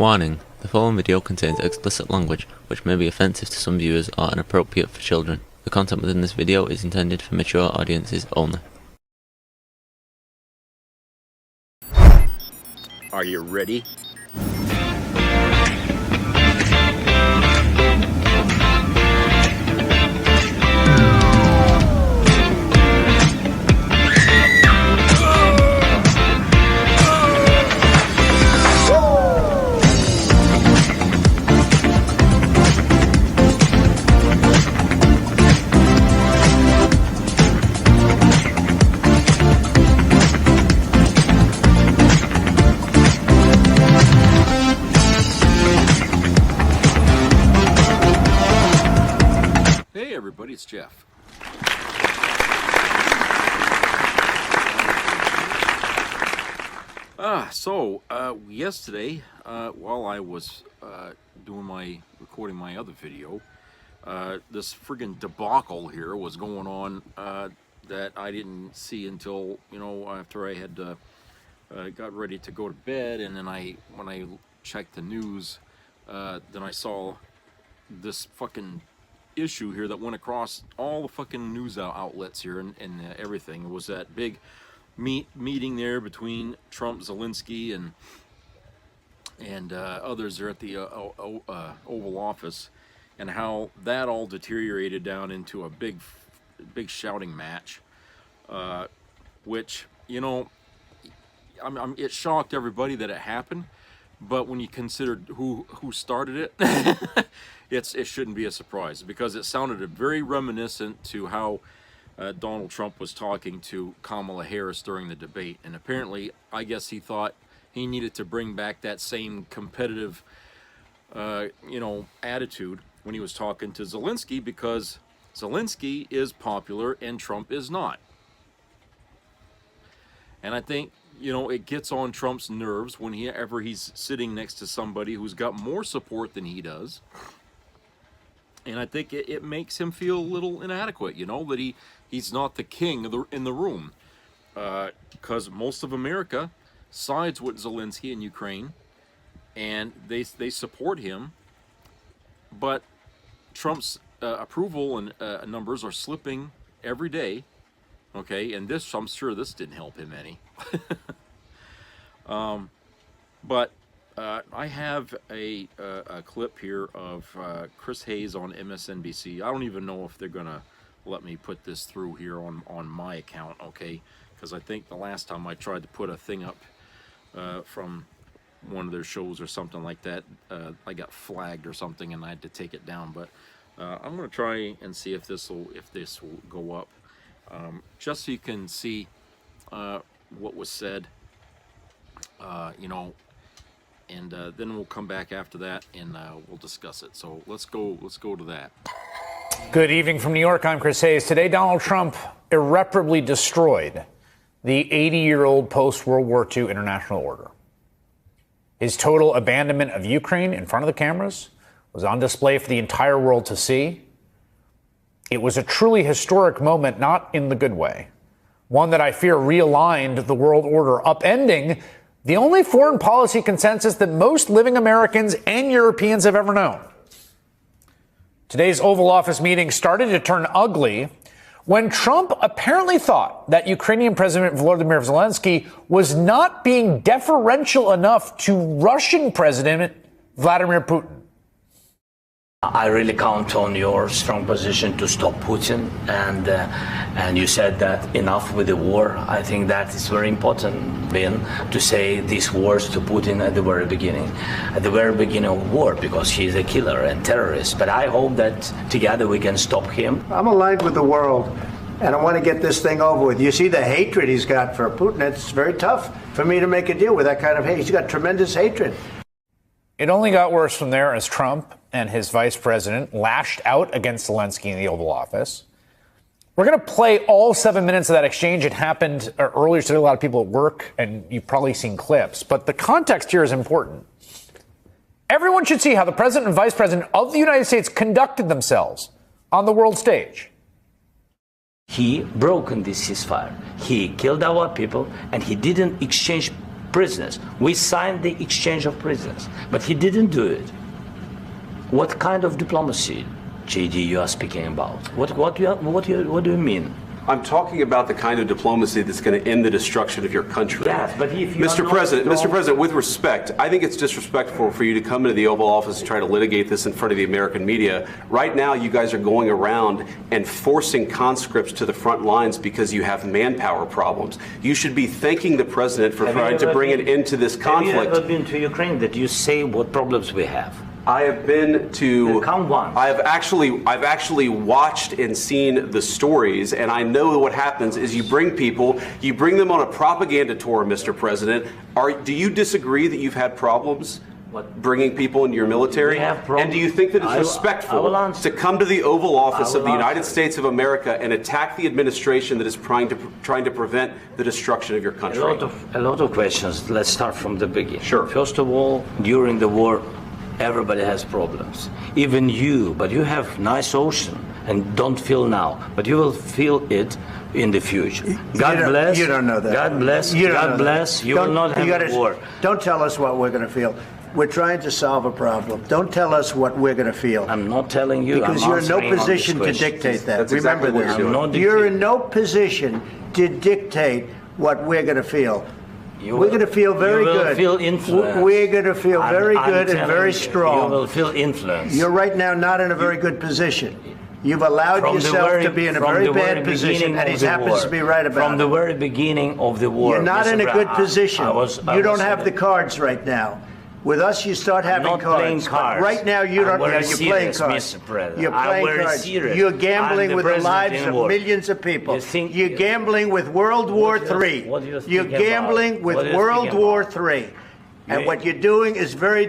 Warning: the following video contains explicit language, which may be offensive to some viewers or inappropriate for children. The content within this video is intended for mature audiences only. Are you ready? Hey everybody, it's Jeff. Yesterday, while I was recording my other video, this friggin' debacle here was going on that I didn't see until, after I had got ready to go to bed, and then when I checked the news, then I saw this fucking issue here that went across all the fucking news outlets here and everything. It was that big meeting there between Trump, Zelensky, and others there at the Oval Office, and how that all deteriorated down into a big shouting match, which, it shocked everybody that it happened. But when you consider who started it, it shouldn't be a surprise, because it sounded very reminiscent to how Donald Trump was talking to Kamala Harris during the debate. And apparently, I guess he thought he needed to bring back that same competitive, attitude when he was talking to Zelensky, because Zelensky is popular and Trump is not. And I think, it gets on Trump's nerves whenever he's sitting next to somebody who's got more support than he does. And I think it makes him feel a little inadequate, that he's not the king in the room. Because most of America sides with Zelensky in Ukraine, and they support him. But Trump's approval and numbers are slipping every day. Okay, and I'm sure this didn't help him any. But I have a clip here of Chris Hayes on MSNBC. I don't even know if they're gonna let me put this through here on my account, okay? Because I think the last time I tried to put a thing up from one of their shows or something like that, I got flagged or something, and I had to take it down. But I'm gonna try and see if this will go up. Just so you can see what was said, and then we'll come back after that and we'll discuss it. So let's go to that. Good evening from New York. I'm Chris Hayes. Today, Donald Trump irreparably destroyed the 80-year-old post-World War II international order. His total abandonment of Ukraine in front of the cameras was on display for the entire world to see. It was a truly historic moment, not in the good way. One that I fear realigned the world order, upending the only foreign policy consensus that most living Americans and Europeans have ever known. Today's Oval Office meeting started to turn ugly when Trump apparently thought that Ukrainian President Volodymyr Zelensky was not being deferential enough to Russian President Vladimir Putin. I really count on your strong position to stop Putin, and you said that enough with the war. I think that is very important, Ben, to say these words to Putin at the very beginning of war, because he is a killer and terrorist. But I hope that together we can stop him. I'm aligned with the world, and I want to get this thing over with. You see the hatred he's got for Putin. It's very tough for me to make a deal with that kind of hate. He's got tremendous hatred. It only got worse from there as Trump and his vice president lashed out against Zelensky in the Oval Office. We're going to play all 7 minutes of that exchange. It happened earlier today. A lot of people at work, and you've probably seen clips. But the context here is important. Everyone should see how the president and vice president of the United States conducted themselves on the world stage. He broke this ceasefire. He killed our people, and he didn't exchange prisoners. We signed the exchange of prisoners, but he didn't do it. What kind of diplomacy, JD, you are speaking about? What do you mean? I'm talking about the kind of diplomacy that's going to end the destruction of your country. Yes, but if you Mr. are President, not Mr. President, with respect, I think it's disrespectful for you to come into the Oval Office and try to litigate this in front of the American media. Right now, you guys are going around and forcing conscripts to the front lines because you have manpower problems. You should be thanking the president for trying to bring an end to this conflict. Have you ever been to Ukraine that you say what problems we have? I have been to. Come once. I've actually watched and seen the stories, and I know what happens is you bring people, you bring them on a propaganda tour, Mr. President. Do you disagree that you've had problems bringing people into your military? We have problems. And do you think that it's respectful to come to the Oval Office of the United States of America and attack the administration that is trying to prevent the destruction of your country? A lot of questions. Let's start from the beginning. Sure. First of all, during the war, everybody has problems, even you, but you have nice ocean and don't feel now, but you will feel it in the future. God bless. You don't know that. God bless. God bless. You will not have a war. Don't tell us what we're going to feel. We're trying to solve a problem. Don't tell us what we're going to feel. I'm not telling you. Because you're in no position to dictate that. That's exactly Remember what this. you're You're in no position to dictate what we're going to feel. We're going to feel very good. You will feel influence. We're going to feel very good and very strong. You will feel influence. You're right now not in a very good position. You've allowed yourself to be in a very bad position, and he happens to be right about it. From the very beginning of the war. You're not in a good position. You don't have the the cards right now. With us, you start having not cards. playing cards. But right now, you don't. I'm very You're playing serious, cards. Mr. President. You're I'm playing very cards. serious. You're gambling I'm with the president lives in of war. millions of people. You think- You're gambling with World War III. What do you think You're gambling about? with What do you World think War about? III. And You- what you're doing is very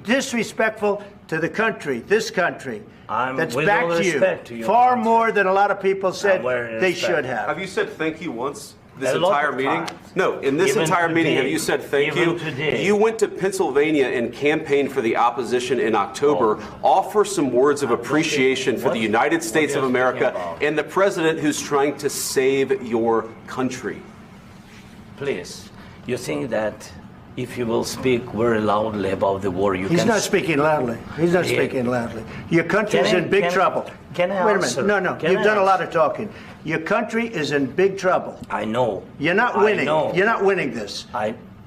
disrespectful to the country, this country. That's with back all to you. respect to your Far country. more than a lot of people said very they respect. should have. Have you said thank you once? This A lot entire of meeting? times. No, in this Even entire meeting, have today. you said thank Even you? today. You went to Pennsylvania and campaigned for the opposition in October. Offer some words of appreciation for the United States of America and the president who's trying to save your country. Please, you think that if you will speak very loudly about the war, you He's can... not speaking loudly. He's not Yeah. speaking loudly. Your country's Can I- in big can I- trouble. can I Wait a answer? minute. No. Can You've I done a lot answer? of talking. Your country is in big trouble. I know. You're not I winning. know. You're not winning this.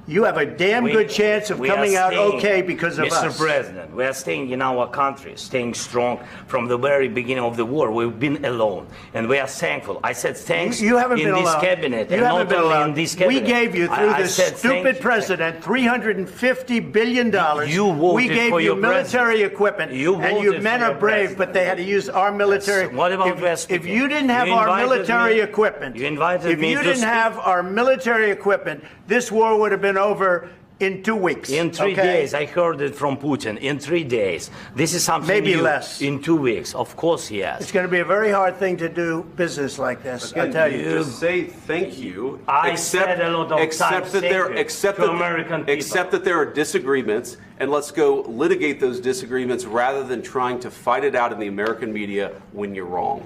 You have a damn We- good chance of we are coming out staying, okay because of Mr. us. President, we are staying in our country, staying strong from the very beginning of the war. We've been alone, and we are thankful. I said thanks You haven't in been this alone. cabinet, You and haven't not been only alone. in this cabinet. We gave you, through I this said thank stupid you. president, $350 billion. You voted we gave for you your military president. equipment, You and your voted men for are your brave, president. but they had to use our military. What about if you didn't have our invited military me- equipment, You invited if me you to didn't speak. have our military equipment, this war would have been over in 2 weeks. In 3 okay? days, I heard it from Putin. In 3 days, this is something Maybe new. less. In 2 weeks, of course, yes. It's going to be a very hard thing to do business like this. I tell you. Just say thank you. I said a lot of times that thank there, you accept to that, American people. accept that there are disagreements, and let's go litigate those disagreements rather than trying to fight it out in the American media when you're wrong.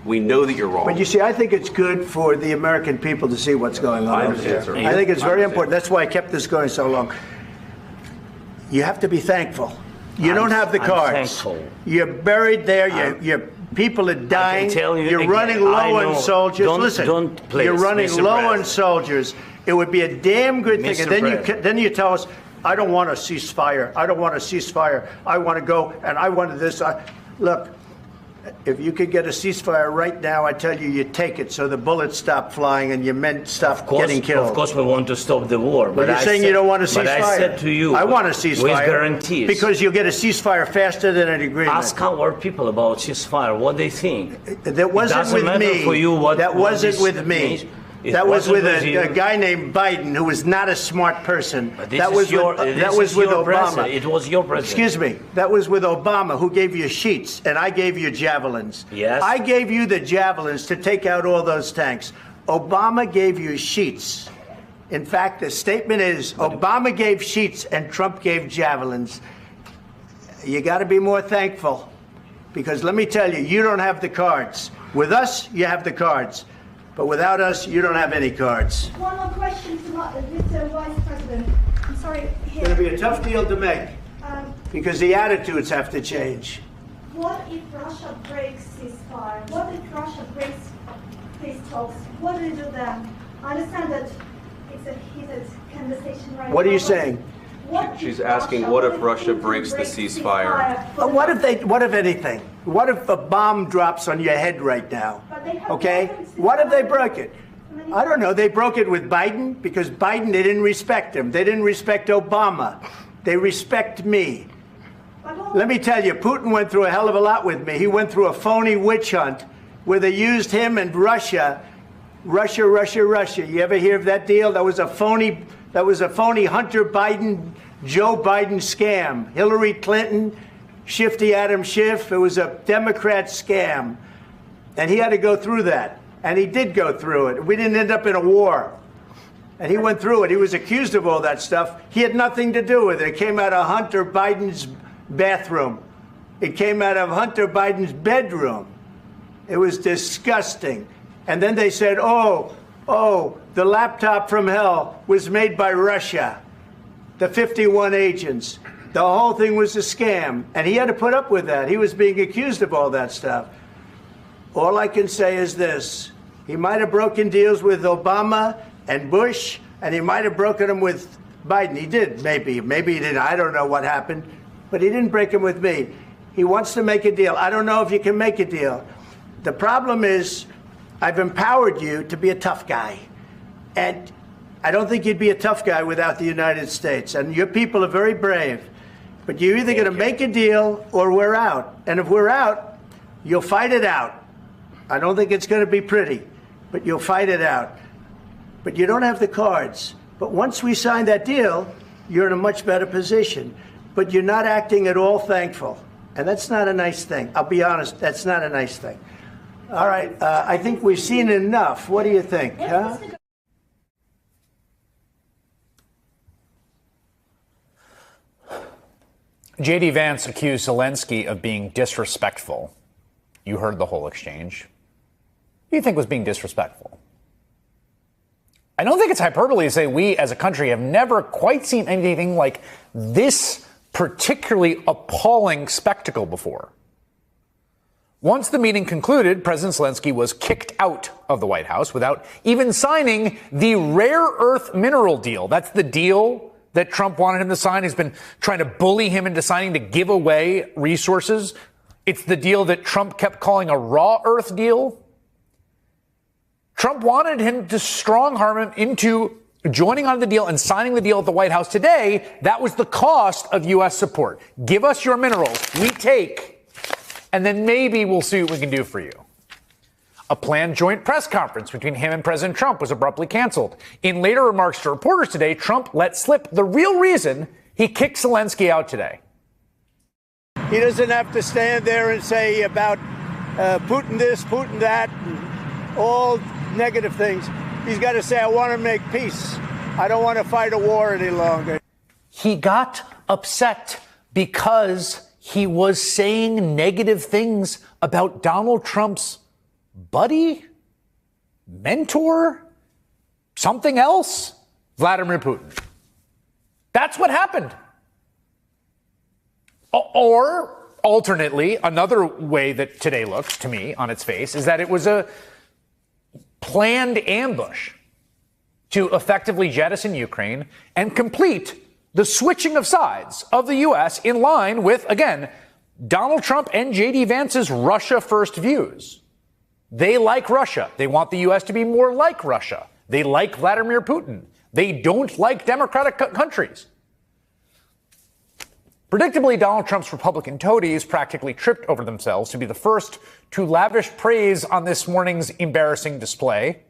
We know that you're wrong. But you see, I think it's good for the American people to see what's going on. I over understand, there. sir. I think it's I very understand. important. That's why I kept this going so long. You have to be thankful. You don't have the I'm cards. thankful. You're buried there. Your people are dying. tell you You're again, running I low know. on soldiers. Don't- Listen, don't please, you're running Mr. low on President. soldiers. It would be a damn good thing. Mr. And then President. then you tell us, I don't want a ceasefire. I don't want a ceasefire. I want to go and I wanted this. Look. If you could get a ceasefire right now, I tell you, you take it so the bullets stop flying and your men stop getting killed. Of course, we want to stop the war. But you're saying you don't want a ceasefire. But I said to you, I want a ceasefire. with guarantees. Because you'll get a ceasefire faster than an agreement. Ask our people about ceasefire, what they think. That wasn't doesn't with matter me. for you what- that what wasn't this with me. means. It That was wasn't with with you. a guy named Biden, who was not a smart person. But this That is was your, with, this that was is with your Obama. president. It was your president. Excuse me. That was with Obama, who gave you sheets, and I gave you javelins. Yes. I gave you the javelins to take out all those tanks. Obama gave you sheets. In fact, the statement is Obama gave sheets and Trump gave javelins. You got to be more thankful, because let me tell you, you don't have the cards. With us, you have the cards. But without us, you don't have any cards. One more question to Mr. Vice President. sorry. It's going to be a tough deal to make because the attitudes have to change. What if Russia breaks ceasefire? What if Russia breaks peace talks? What do you do then? I understand that it's a heated conversation right now. What are you saying? She's asking, what if Russia breaks the ceasefire? What if anything? What if a bomb drops on your head right now? Okay? What if they broke it? I don't know. They broke it with Biden because Biden, they didn't respect him. They didn't respect Obama. They respect me. Let me tell you, Putin went through a hell of a lot with me. He went through a phony witch hunt where they used him and Russia. Russia. You ever hear of that deal? That was a phony Hunter Biden, Joe Biden scam. Hillary Clinton, Shifty Adam Schiff. It was a Democrat scam. And he had to go through that. And he did go through it. We didn't end up in a war. And he went through it. He was accused of all that stuff. He had nothing to do with it. It came out of Hunter Biden's bathroom. It came out of Hunter Biden's bedroom. It was disgusting. And then they said, oh, the laptop from hell was made by Russia. The 51 agents. The whole thing was a scam. And he had to put up with that. He was being accused of all that stuff. All I can say is this. He might have broken deals with Obama and Bush, and he might have broken them with Biden. He did, maybe. Maybe he didn't. I don't know what happened. But he didn't break them with me. He wants to make a deal. I don't know if you can make a deal. The problem is I've empowered you to be a tough guy. And I don't think you'd be a tough guy without the United States. And your people are very brave. But you're either going to make a deal or we're out. And if we're out, you'll fight it out. I don't think it's going to be pretty, but you'll fight it out. But you don't have the cards. But once we sign that deal, you're in a much better position. But you're not acting at all thankful. And that's not a nice thing. I'll be honest, that's not a nice thing. All right, I think we've seen enough. What do you think, huh? J.D. Vance accused Zelensky of being disrespectful. You heard the whole exchange. What do you think was being disrespectful? I don't think it's hyperbole to say we as a country have never quite seen anything like this particularly appalling spectacle before. Once the meeting concluded, President Zelensky was kicked out of the White House without even signing the rare earth mineral deal. That's the deal that Trump wanted him to sign. He's been trying to bully him into signing to give away resources. It's the deal that Trump kept calling a raw earth deal. Trump wanted him to strong-arm him into joining on the deal and signing the deal at the White House today. That was the cost of U.S. support. Give us your minerals. We take, and then maybe we'll see what we can do for you. A planned joint press conference between him and President Trump was abruptly canceled. In later remarks to reporters today, Trump let slip the real reason he kicked Zelensky out today. He doesn't have to stand there and say about Putin this, Putin that, and all negative things. He's got to say, I want to make peace. I don't want to fight a war any longer. He got upset because he was saying negative things about Donald Trump's buddy, mentor, something else, Vladimir Putin. That's what happened. Or, alternately, another way that today looks to me on its face is that it was a planned ambush to effectively jettison Ukraine and complete the switching of sides of the U.S. in line with, again, Donald Trump and J.D. Vance's Russia first views. They like Russia. They want the U.S. to be more like Russia. They like Vladimir Putin. They don't like democratic countries. Predictably, Donald Trump's Republican toadies practically tripped over themselves to be the first to lavish praise on this morning's embarrassing display.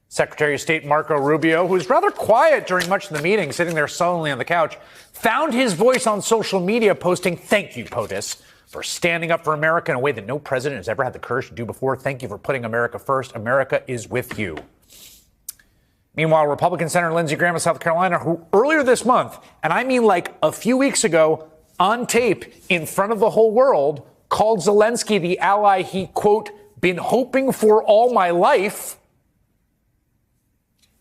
Secretary of State Marco Rubio, who was rather quiet during much of the meeting, sitting there sullenly on the couch, found his voice on social media posting, "Thank you, POTUS, for standing up for America in a way that no president has ever had the courage to do before. Thank you for putting America first. America is with you." Meanwhile, Republican Senator Lindsey Graham of South Carolina, who earlier this month, and I mean like a few weeks ago, on tape in front of the whole world, called Zelensky the ally he, quote, been hoping for all my life,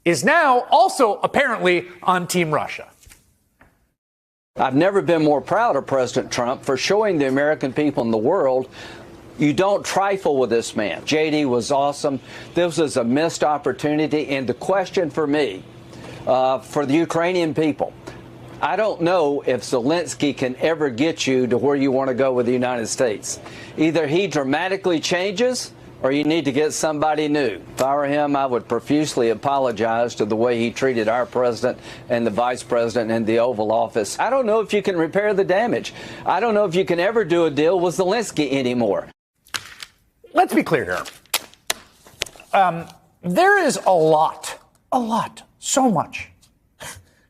is now also apparently on Team Russia. I've never been more proud of President Trump for showing the American people and the world you don't trifle with this man. JD was awesome. This was a missed opportunity. And the question for me, for the Ukrainian people, I don't know if Zelensky can ever get you to where you want to go with the United States. Either he dramatically changes or you need to get somebody new. If I were him, I would profusely apologize to the way he treated our president and the vice president in the Oval Office. I don't know if you can repair the damage. I don't know if you can ever do a deal with Zelensky anymore. Let's be clear here. There is a lot, so much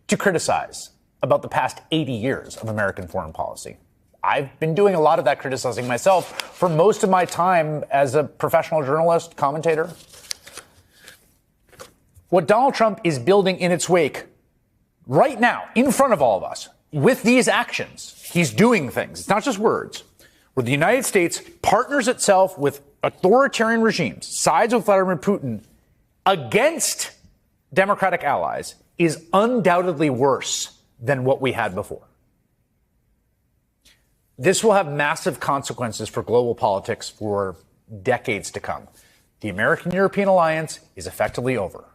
to criticize about the past 80 years of American foreign policy. I've been doing a lot of that criticizing myself for most of my time as a professional journalist, commentator. What Donald Trump is building in its wake right now, in front of all of us, with these actions, he's doing things. It's not just words. Where the United States partners itself with authoritarian regimes, sides with Vladimir Putin, against democratic allies, is undoubtedly worse than what we had before. This will have massive consequences for global politics for decades to come. The American-European alliance is effectively over.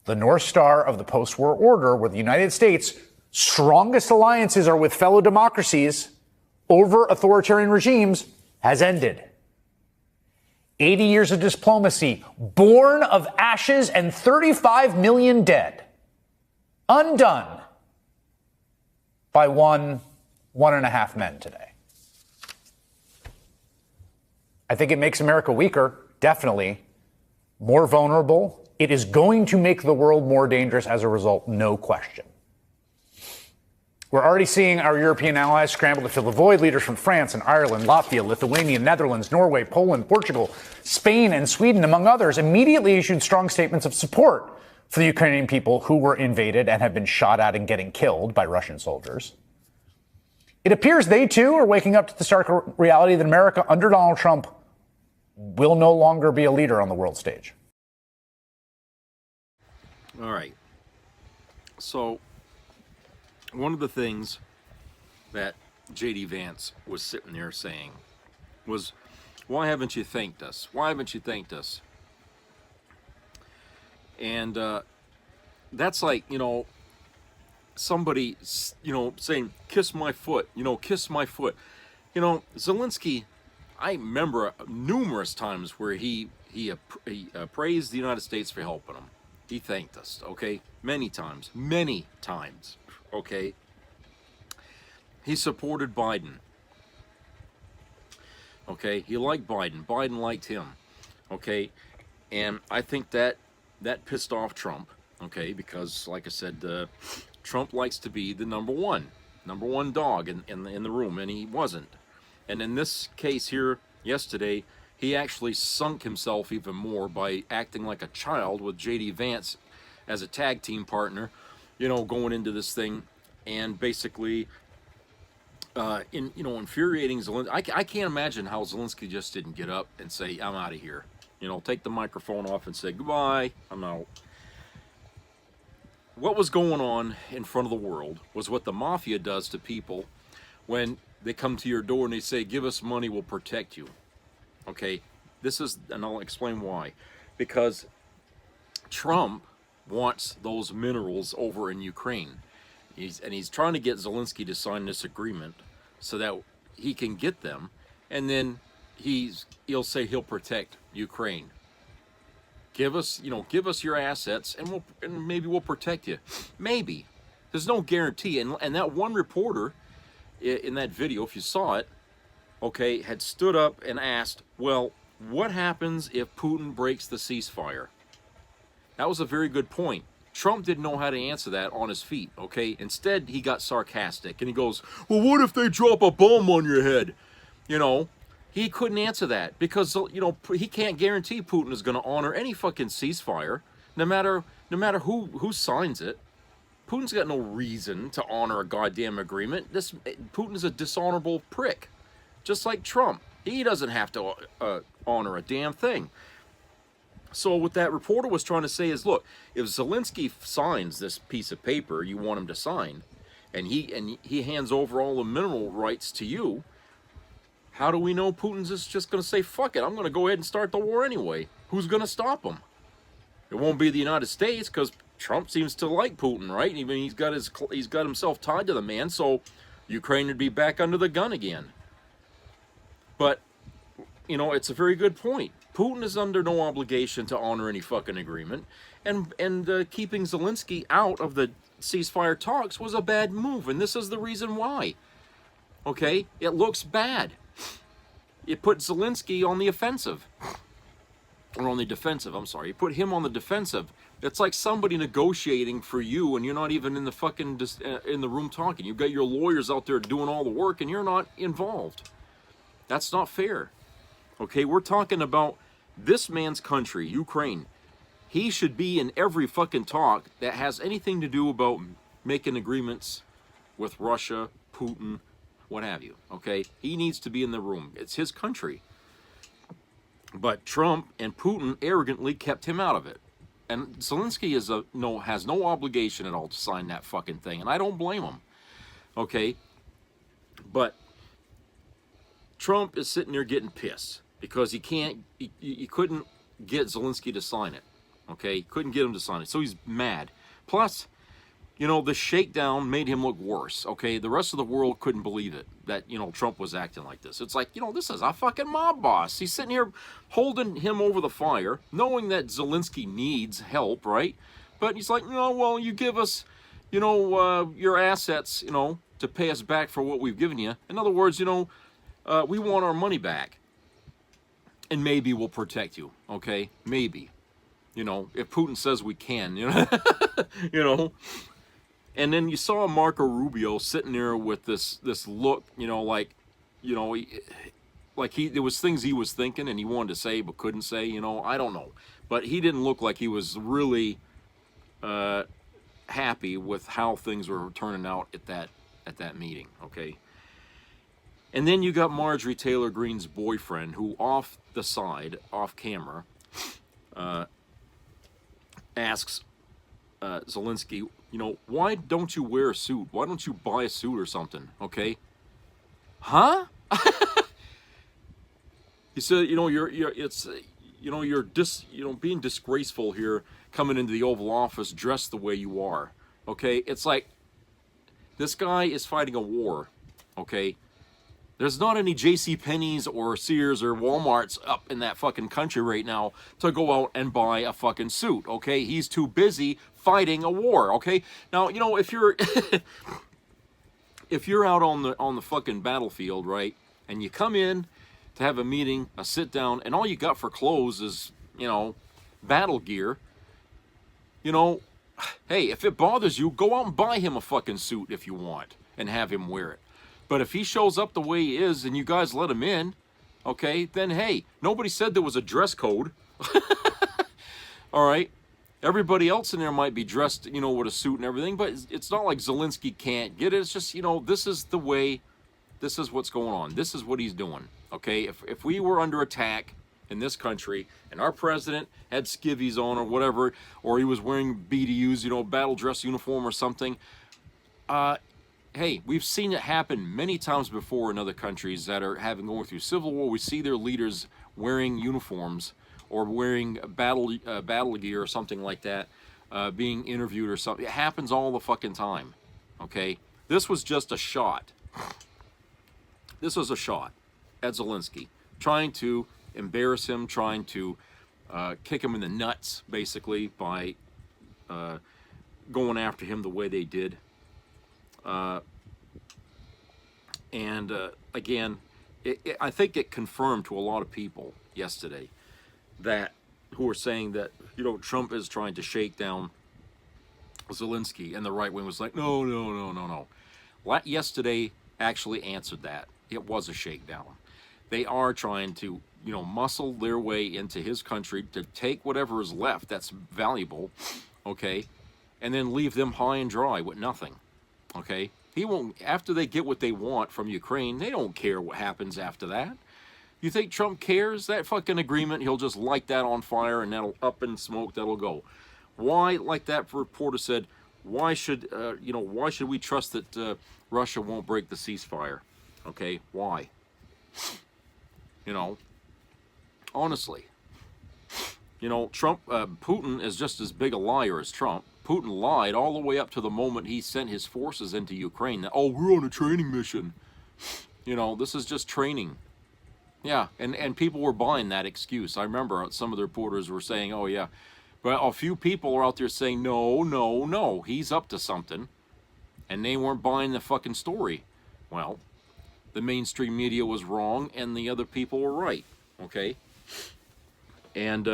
The North Star of the post-war order, where the United States' strongest alliances are with fellow democracies over authoritarian regimes, has ended. 80 years of diplomacy, born of ashes and 35 million dead, undone by 1.5 men today. I think it makes America weaker, definitely, more vulnerable. It is going to make the world more dangerous as a result, no question. We're already seeing our European allies scramble to fill the void. Leaders from France and Ireland, Latvia, Lithuania, Netherlands, Norway, Poland, Portugal, Spain, and Sweden, among others, immediately issued strong statements of support for the Ukrainian people who were invaded and have been shot at and getting killed by Russian soldiers. It appears they, too, are waking up to the stark reality that America, under Donald Trump, will no longer be a leader on the world stage. All right. So, one of the things that J.D. Vance was sitting there saying was, why haven't you thanked us? Why haven't you thanked us? And that's like, somebody, saying, kiss my foot, kiss my foot. Zelensky, I remember numerous times where he praised the United States for helping him. He thanked us, okay? Many times, okay? He supported Biden, okay? He liked Biden. Biden liked him, okay? And I think that pissed off Trump, okay? Because, like I said, Trump likes to be the number one dog in the room, and he wasn't. And in this case here yesterday, he actually sunk himself even more by acting like a child with J.D. Vance as a tag team partner, going into this thing, and basically, infuriating Zelensky. I can't imagine how Zelensky just didn't get up and say, I'm out of here. Take the microphone off and say, goodbye, I'm out. What was going on in front of the world was what the mafia does to people when they come to your door and they say, give us money, we'll protect you. Okay, and I'll explain why. Because Trump wants those minerals over in Ukraine. He's trying to get Zelensky to sign this agreement so that he can get them, and then he'll say he'll protect Ukraine. Give us your assets, and maybe we'll protect you. Maybe. There's no guarantee. And that one reporter in that video, if you saw it, okay, had stood up and asked, well, what happens if Putin breaks the ceasefire? That was a very good point. Trump didn't know how to answer that on his feet, okay? Instead, he got sarcastic, and he goes, well, what if they drop a bomb on your head? He couldn't answer that because, he can't guarantee Putin is going to honor any fucking ceasefire, no matter who signs it. Putin's got no reason to honor a goddamn agreement. Putin is a dishonorable prick, just like Trump. He doesn't have to honor a damn thing. So what that reporter was trying to say is, look, if Zelensky signs this piece of paper you want him to sign, and he hands over all the mineral rights to you, how do we know Putin's just going to say, fuck it, I'm going to go ahead and start the war anyway? Who's going to stop him? It won't be the United States, because Trump seems to like Putin, right? I mean, he's got himself tied to the man, so Ukraine would be back under the gun again. But, you know, it's a very good point. Putin is under no obligation to honor any fucking agreement, and keeping Zelensky out of the ceasefire talks was a bad move, and this is the reason why. Okay? It looks bad. It put Zelensky on the offensive. Or on the defensive, I'm sorry. You put him on the defensive. It's like somebody negotiating for you, and you're not even in the fucking in the room talking. You've got your lawyers out there doing all the work, and you're not involved. That's not fair. Okay, we're talking about this man's country, Ukraine. He should be in every fucking talk that has anything to do about making agreements with Russia, Putin, what have you. Okay, he needs to be in the room. It's his country. But Trump and Putin arrogantly kept him out of it. And Zelensky has no obligation at all to sign that fucking thing, and I don't blame him. Okay? But Trump is sitting there getting pissed because he couldn't get Zelensky to sign it. Okay? Couldn't get him to sign it. So he's mad. Plus, you know, the shakedown made him look worse. Okay? The rest of the world couldn't believe it, that, you know, Trump was acting like this. It's like, you know, this is a fucking mob boss. He's sitting here holding him over the fire, knowing that Zelensky needs help, right? But he's like, no, well, you give us, you know, your assets, you know, to pay us back for what we've given you. In other words, you know, we want our money back. And maybe we'll protect you, okay? Maybe. You know, if Putin says we can, you know. You know. And then you saw Marco Rubio sitting there with this look, you know, like, you know, there was things he was thinking and he wanted to say but couldn't say, you know, I don't know. But he didn't look like he was really happy with how things were turning out at that meeting, okay? And then you got Marjorie Taylor Greene's boyfriend, who off the side, off camera, asks Zelensky, you know, why don't you wear a suit? Why don't you buy a suit or something? Okay? Huh? He said, you know, you're being disgraceful here, coming into the Oval Office dressed the way you are. Okay? It's like, this guy is fighting a war. Okay? There's not any JCPenney's or Sears or Walmart's up in that fucking country right now to go out and buy a fucking suit, okay? He's too busy fighting a war, okay? Now, you know, if you're if you're out on the fucking battlefield, right, and you come in to have a meeting, a sit down, and all you got for clothes is, you know, battle gear, you know, hey, if it bothers you, go out and buy him a fucking suit if you want and have him wear it. But if he shows up the way he is and you guys let him in, okay, then hey, nobody said there was a dress code. All right? Everybody else in there might be dressed, you know, with a suit and everything, but it's not like Zelensky can't get it. It's just, you know, this is the way, this is what's going on. This is what he's doing, okay? If we were under attack in this country and our president had skivvies on or whatever, or he was wearing BDUs, you know, battle dress uniform or something, hey, we've seen it happen many times before in other countries that are going through civil war. We see their leaders wearing uniforms or wearing battle gear or something like that, being interviewed or something. It happens all the fucking time, okay? This was just a shot. This was a shot at Zelensky, trying to embarrass him, trying to kick him in the nuts, basically, by going after him the way they did. Again, I think it confirmed to a lot of people yesterday that who were saying that, you know, Trump is trying to shake down Zelensky, and the right wing was like, no. Yesterday actually answered that. It was a shakedown. They are trying to, you know, muscle their way into his country to take whatever is left that's valuable, okay, and then leave them high and dry with nothing. Okay, he won't, after they get what they want from Ukraine, they don't care what happens after that. You think Trump cares? That fucking agreement, he'll just light that on fire and that'll up in smoke, that'll go. Why, like that reporter said, why should why should we trust that Russia won't break the ceasefire? Okay, why? You know, honestly, you know, Putin is just as big a liar as Trump. Putin lied all the way up to the moment he sent his forces into Ukraine. That, oh, we're on a training mission. You know, this is just training. Yeah, and people were buying that excuse. I remember some of the reporters were saying, oh yeah, but a few people are out there saying, no, he's up to something. And they weren't buying the fucking story. Well, the mainstream media was wrong and the other people were right, okay? And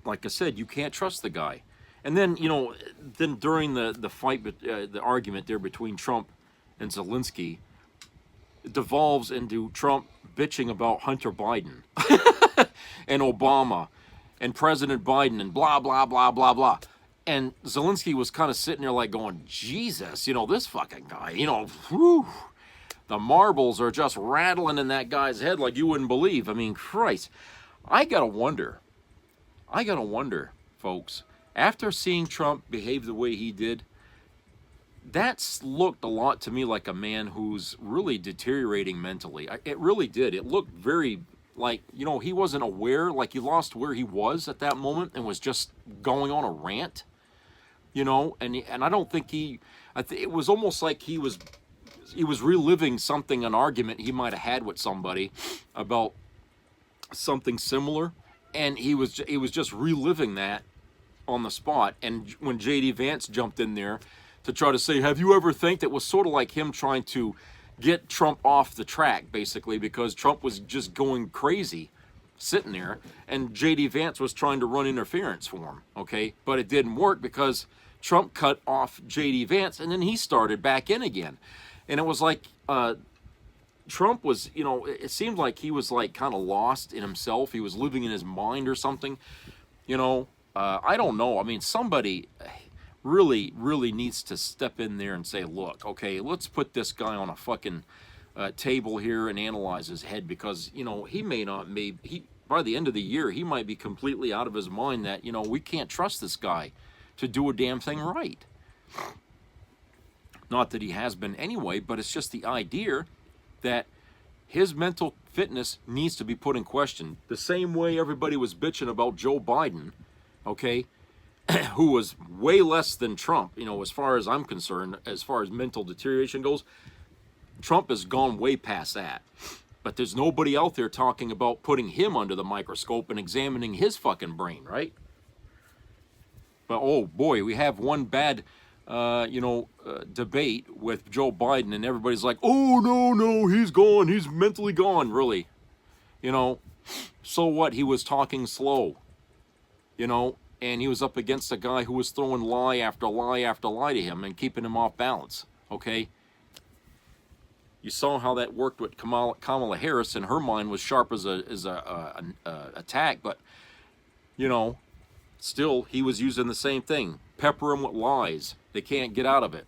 like I said, you can't trust the guy. And then, you know, then during the fight, the argument there between Trump and Zelensky, it devolves into Trump bitching about Hunter Biden and Obama and President Biden and blah, blah, blah, blah, blah. And Zelensky was kind of sitting there like going, Jesus, you know, this fucking guy, you know, whew, the marbles are just rattling in that guy's head like you wouldn't believe. I mean, Christ, I gotta wonder, folks, after seeing Trump behave the way he did, that's looked a lot to me like a man who's really deteriorating mentally. It really did. It looked very like, you know, he wasn't aware, like he lost where he was at that moment and was just going on a rant, you know, and I don't think it was almost like he was reliving something, an argument he might have had with somebody about something similar, and he was just reliving that on the spot. And when J.D. Vance jumped in there to try to say, have you ever think, that was sort of like him trying to get Trump off the track, basically, because Trump was just going crazy sitting there, and J.D. Vance was trying to run interference for him, okay? But it didn't work because Trump cut off J.D. Vance, and then he started back in again. And it was like Trump was, you know, it seemed like he was like kind of lost in himself. He was living in his mind or something, you know. I don't know. I mean, somebody really needs to step in there and say, look, okay, let's put this guy on a fucking table here and analyze his head, because, you know, he by the end of the year, he might be completely out of his mind that, you know, we can't trust this guy to do a damn thing right. Not that he has been anyway, but it's just the idea that his mental fitness needs to be put in question. The same way everybody was bitching about Joe Biden, okay, who was way less than Trump, you know, as far as I'm concerned, as far as mental deterioration goes. Trump has gone way past that. But there's nobody out there talking about putting him under the microscope and examining his fucking brain, right? But, oh boy, we have one bad, debate with Joe Biden, and everybody's like, oh, no, he's gone. He's mentally gone, really. You know, so what? He was talking slow, you know, and he was up against a guy who was throwing lie after lie after lie to him and keeping him off balance, okay? You saw how that worked with Kamala Harris, and her mind was sharp as a attack, but, you know, still, he was using the same thing. Pepper him with lies. They can't get out of it.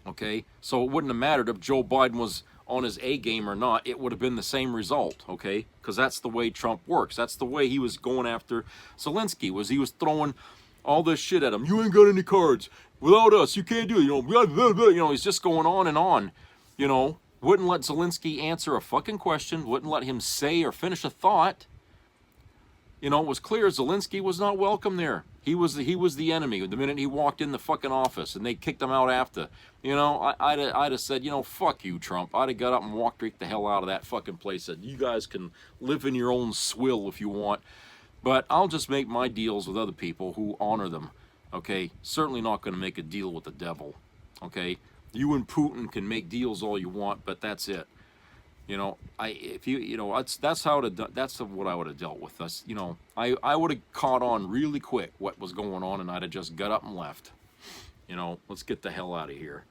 Okay? So it wouldn't have mattered if Joe Biden was on his A game or not. It would have been the same result, okay? Because that's the way Trump works. That's the way he was going after Zelensky, he was throwing all this shit at him. You ain't got any cards. Without us, you can't do it. You know, he's just going on and on. You know, wouldn't let Zelensky answer a fucking question. Wouldn't let him say or finish a thought. You know, it was clear Zelensky was not welcome there. He was the enemy the minute he walked in the fucking office, and they kicked him out after. You know, I'd have said, you know, fuck you, Trump. I'd have got up and walked right the hell out of that fucking place. Said, you guys can live in your own swill if you want, but I'll just make my deals with other people who honor them. Okay, certainly not going to make a deal with the devil. Okay, you and Putin can make deals all you want, but that's it. You know, that's what I would have dealt with. Us, you know, I would have caught on really quick what was going on, and I'd have just got up and left. You know, let's get the hell out of here.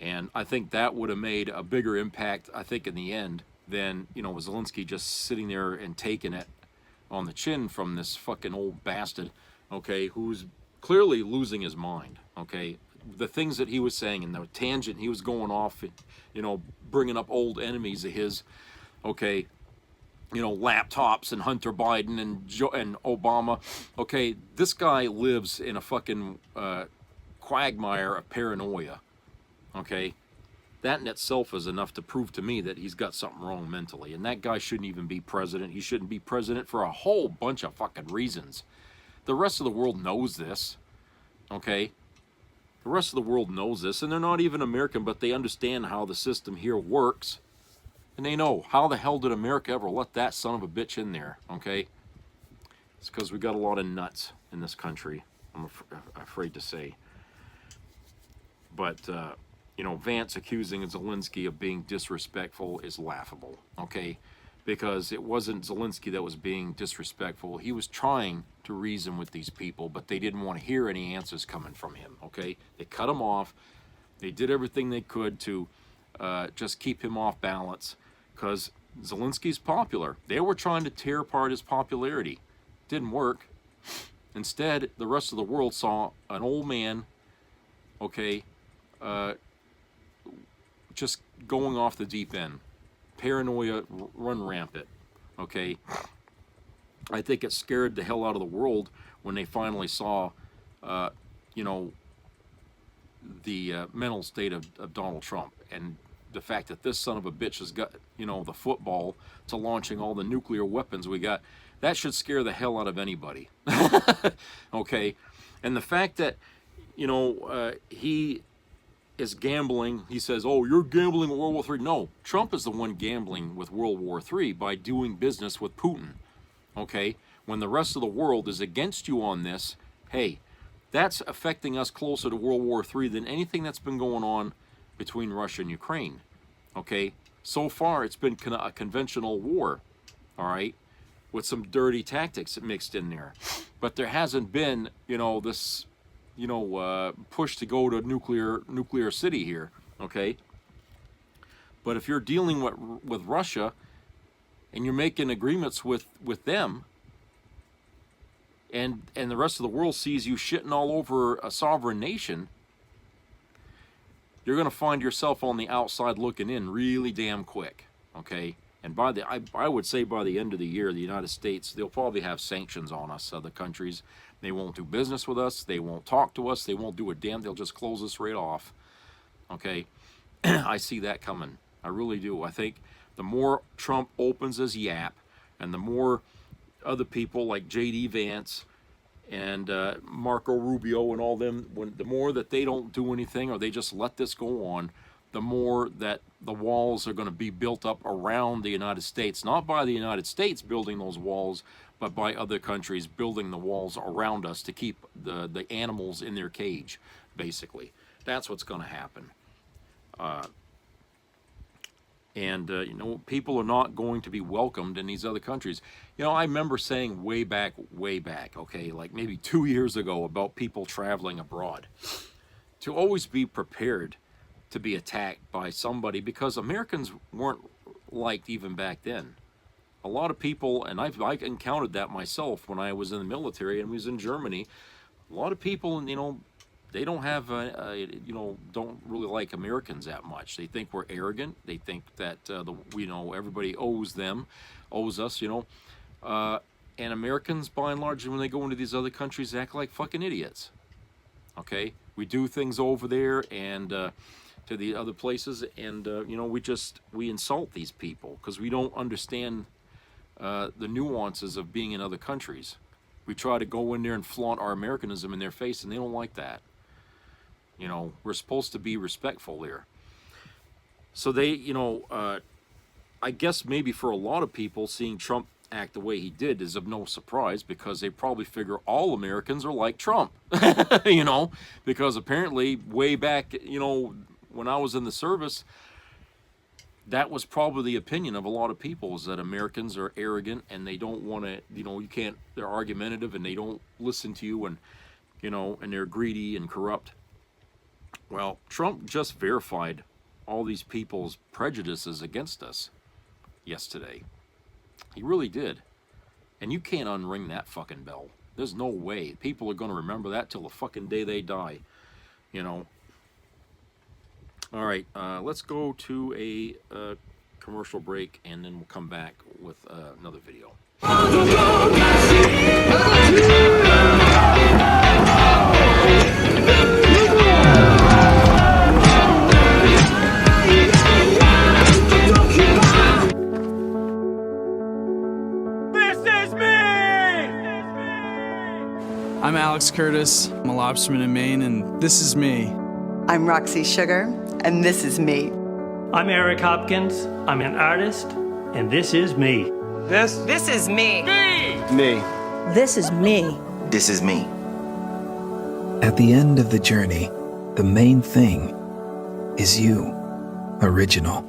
And I think that would have made a bigger impact, I think, in the end, than, you know, Zelensky just sitting there and taking it on the chin from this fucking old bastard, okay, who's clearly losing his mind, okay? The things that he was saying and the tangent he was going off, you know, bringing up old enemies of his, okay, you know, laptops and Hunter Biden and Obama. Okay, this guy lives in a fucking quagmire of paranoia. Okay, that in itself is enough to prove to me that he's got something wrong mentally. And that guy shouldn't even be president. He shouldn't be president for a whole bunch of fucking reasons. The rest of the world knows this. Okay, the rest of the world knows this, and they're not even American, but they understand how the system here works. And they know, how the hell did America ever let that son of a bitch in there, okay? It's because we got a lot of nuts in this country, I'm afraid to say. But, you know, Vance accusing Zelensky of being disrespectful is laughable, okay? Because it wasn't Zelensky that was being disrespectful. He was trying to reason with these people, but they didn't want to hear any answers coming from him, okay? They cut him off. They did everything they could to just keep him off balance, because Zelensky's popular. They were trying to tear apart his popularity. Didn't work. Instead, the rest of the world saw an old man, okay, just going off the deep end. Paranoia run rampant, okay? I think it scared the hell out of the world when they finally saw, you know, the mental state of Donald Trump, and the fact that this son of a bitch has got, you know, the football to launching all the nuclear weapons we got. That should scare the hell out of anybody. Okay? And the fact that, you know, he is gambling. He says, oh, you're gambling with World War III. No, Trump is the one gambling with World War III by doing business with Putin. Okay? When the rest of the world is against you on this, hey, that's affecting us closer to World War III than anything that's been going on between Russia and Ukraine. Okay? So far, it's been a conventional war, all right, with some dirty tactics mixed in there. But there hasn't been, you know, this, you know, push to go to nuclear city here, okay? But if you're dealing with Russia and you're making agreements with them, and the rest of the world sees you shitting all over a sovereign nation, you're going to find yourself on the outside looking in really damn quick, okay? And by the, I would say by the end of the year, the United States, they'll probably have sanctions on us, other countries. They won't do business with us. They won't talk to us. They won't do a damn. They'll just close us right off, okay? I see that coming. I really do. I think the more Trump opens his yap, and the more other people like J.D. Vance and Marco Rubio and all them, the more that they don't do anything or they just let this go on, the more that the walls are going to be built up around the United States. Not by the United States building those walls, but by other countries building the walls around us to keep the animals in their cage, basically. That's what's going to happen. You know, people are not going to be welcomed in these other countries. You know, I remember saying way back, okay, like maybe 2 years ago about people traveling abroad, to always be prepared to be attacked by somebody, because Americans weren't liked even back then. A lot of people, and I've encountered that myself when I was in the military and was in Germany, a lot of people, you know, they don't have, you know, don't really like Americans that much. They think we're arrogant. They think that, you know, everybody owes us, you know. And Americans, by and large, when they go into these other countries, act like fucking idiots. Okay? We do things over there and to the other places, and, you know, we insult these people because we don't understand the nuances of being in other countries. We try to go in there and flaunt our Americanism in their face, and they don't like that. You know, we're supposed to be respectful there. So they, you know, I guess maybe for a lot of people, seeing Trump act the way he did is of no surprise, because they probably figure all Americans are like Trump, you know, because apparently way back, you know, when I was in the service, that was probably the opinion of a lot of people, is that Americans are arrogant and they don't want to, you know, they're argumentative and they don't listen to you, and, you know, and they're greedy and corrupt. Well, Trump just verified all these people's prejudices against us yesterday. He really did. And you can't unring that fucking bell. There's no way. People are going to remember that till the fucking day they die, you know. All right, let's go to a commercial break, and then we'll come back with another video. I'm Alex Curtis. I'm a lobsterman in Maine, and this is me. I'm Roxy Sugar, and this is me. I'm Eric Hopkins. I'm an artist, and this is me. This is me. Me. This is me. This is me. At the end of the journey, the main thing is you, original.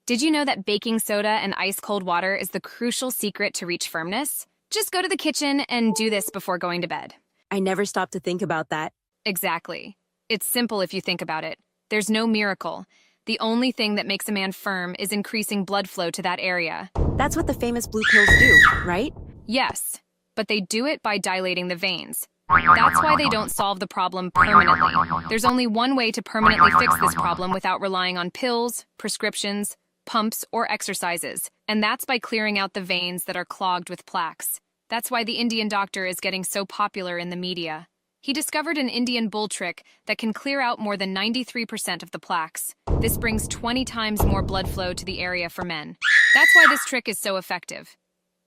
Did you know that baking soda and ice-cold water is the crucial secret to reach firmness? Just go to the kitchen and do this before going to bed. I never stopped to think about that. Exactly. It's simple if you think about it. There's no miracle. The only thing that makes a man firm is increasing blood flow to that area. That's what the famous blue pills do, right? Yes, but they do it by dilating the veins. That's why they don't solve the problem permanently. There's only one way to permanently fix this problem without relying on pills, prescriptions, pumps, or exercises, and that's by clearing out the veins that are clogged with plaques. That's why the Indian doctor is getting so popular in the media. He discovered an Indian bull trick that can clear out more than 93% of the plaques. This brings 20 times more blood flow to the area for men. That's why this trick is so effective.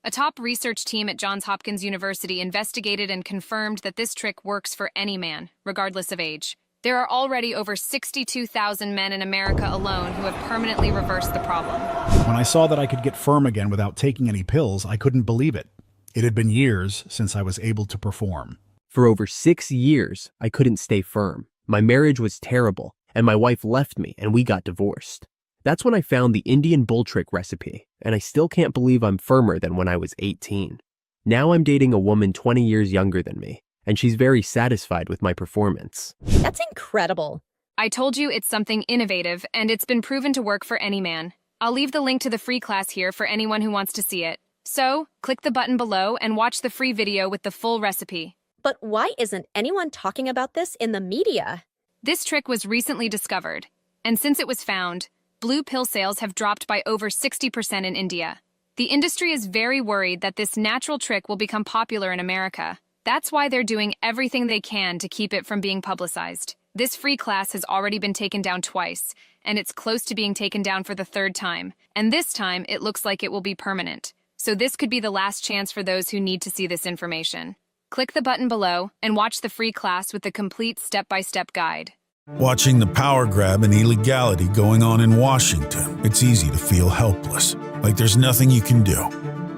A top research team at Johns Hopkins University investigated and confirmed that this trick works for any man, regardless of age. There are already over 62,000 men in America alone who have permanently reversed the problem. When I saw that I could get firm again without taking any pills, I couldn't believe it. It had been years since I was able to perform. For over 6 years, I couldn't stay firm. My marriage was terrible, and my wife left me, and we got divorced. That's when I found the Indian bull trick recipe, and I still can't believe I'm firmer than when I was 18. Now I'm dating a woman 20 years younger than me, and she's very satisfied with my performance. That's incredible. I told you it's something innovative, and it's been proven to work for any man. I'll leave the link to the free class here for anyone who wants to see it. So, click the button below and watch the free video with the full recipe. But why isn't anyone talking about this in the media? This trick was recently discovered, and since it was found, blue pill sales have dropped by over 60% in India. The industry is very worried that this natural trick will become popular in America. That's why they're doing everything they can to keep it from being publicized. This free class has already been taken down twice, and it's close to being taken down for the third time. And this time, it looks like it will be permanent. So this could be the last chance for those who need to see this information. Click the button below and watch the free class with the complete step-by-step guide. Watching the power grab and illegality going on in Washington, it's easy to feel helpless, like there's nothing you can do.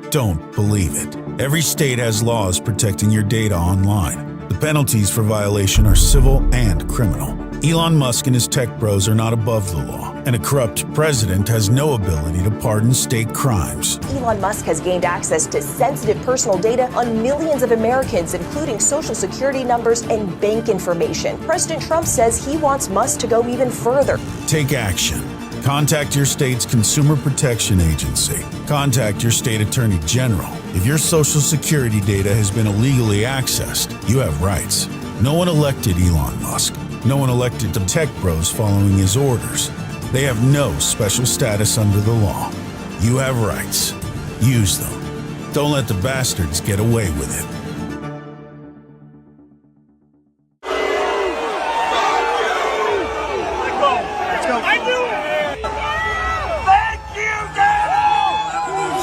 Don't believe it. Every state has laws protecting your data online. The penalties for violation are civil and criminal. Elon Musk and his tech bros are not above the law, and a corrupt president has no ability to pardon state crimes. Elon Musk has gained access to sensitive personal data on millions of Americans, including social security numbers and bank information. President Trump says he wants Musk to go even further. Take action. Contact your state's Consumer Protection Agency. Contact your state attorney general. If your social security data has been illegally accessed, you have rights. No one elected Elon Musk. No one elected the tech bros following his orders. They have no special status under the law. You have rights. Use them. Don't let the bastards get away with it.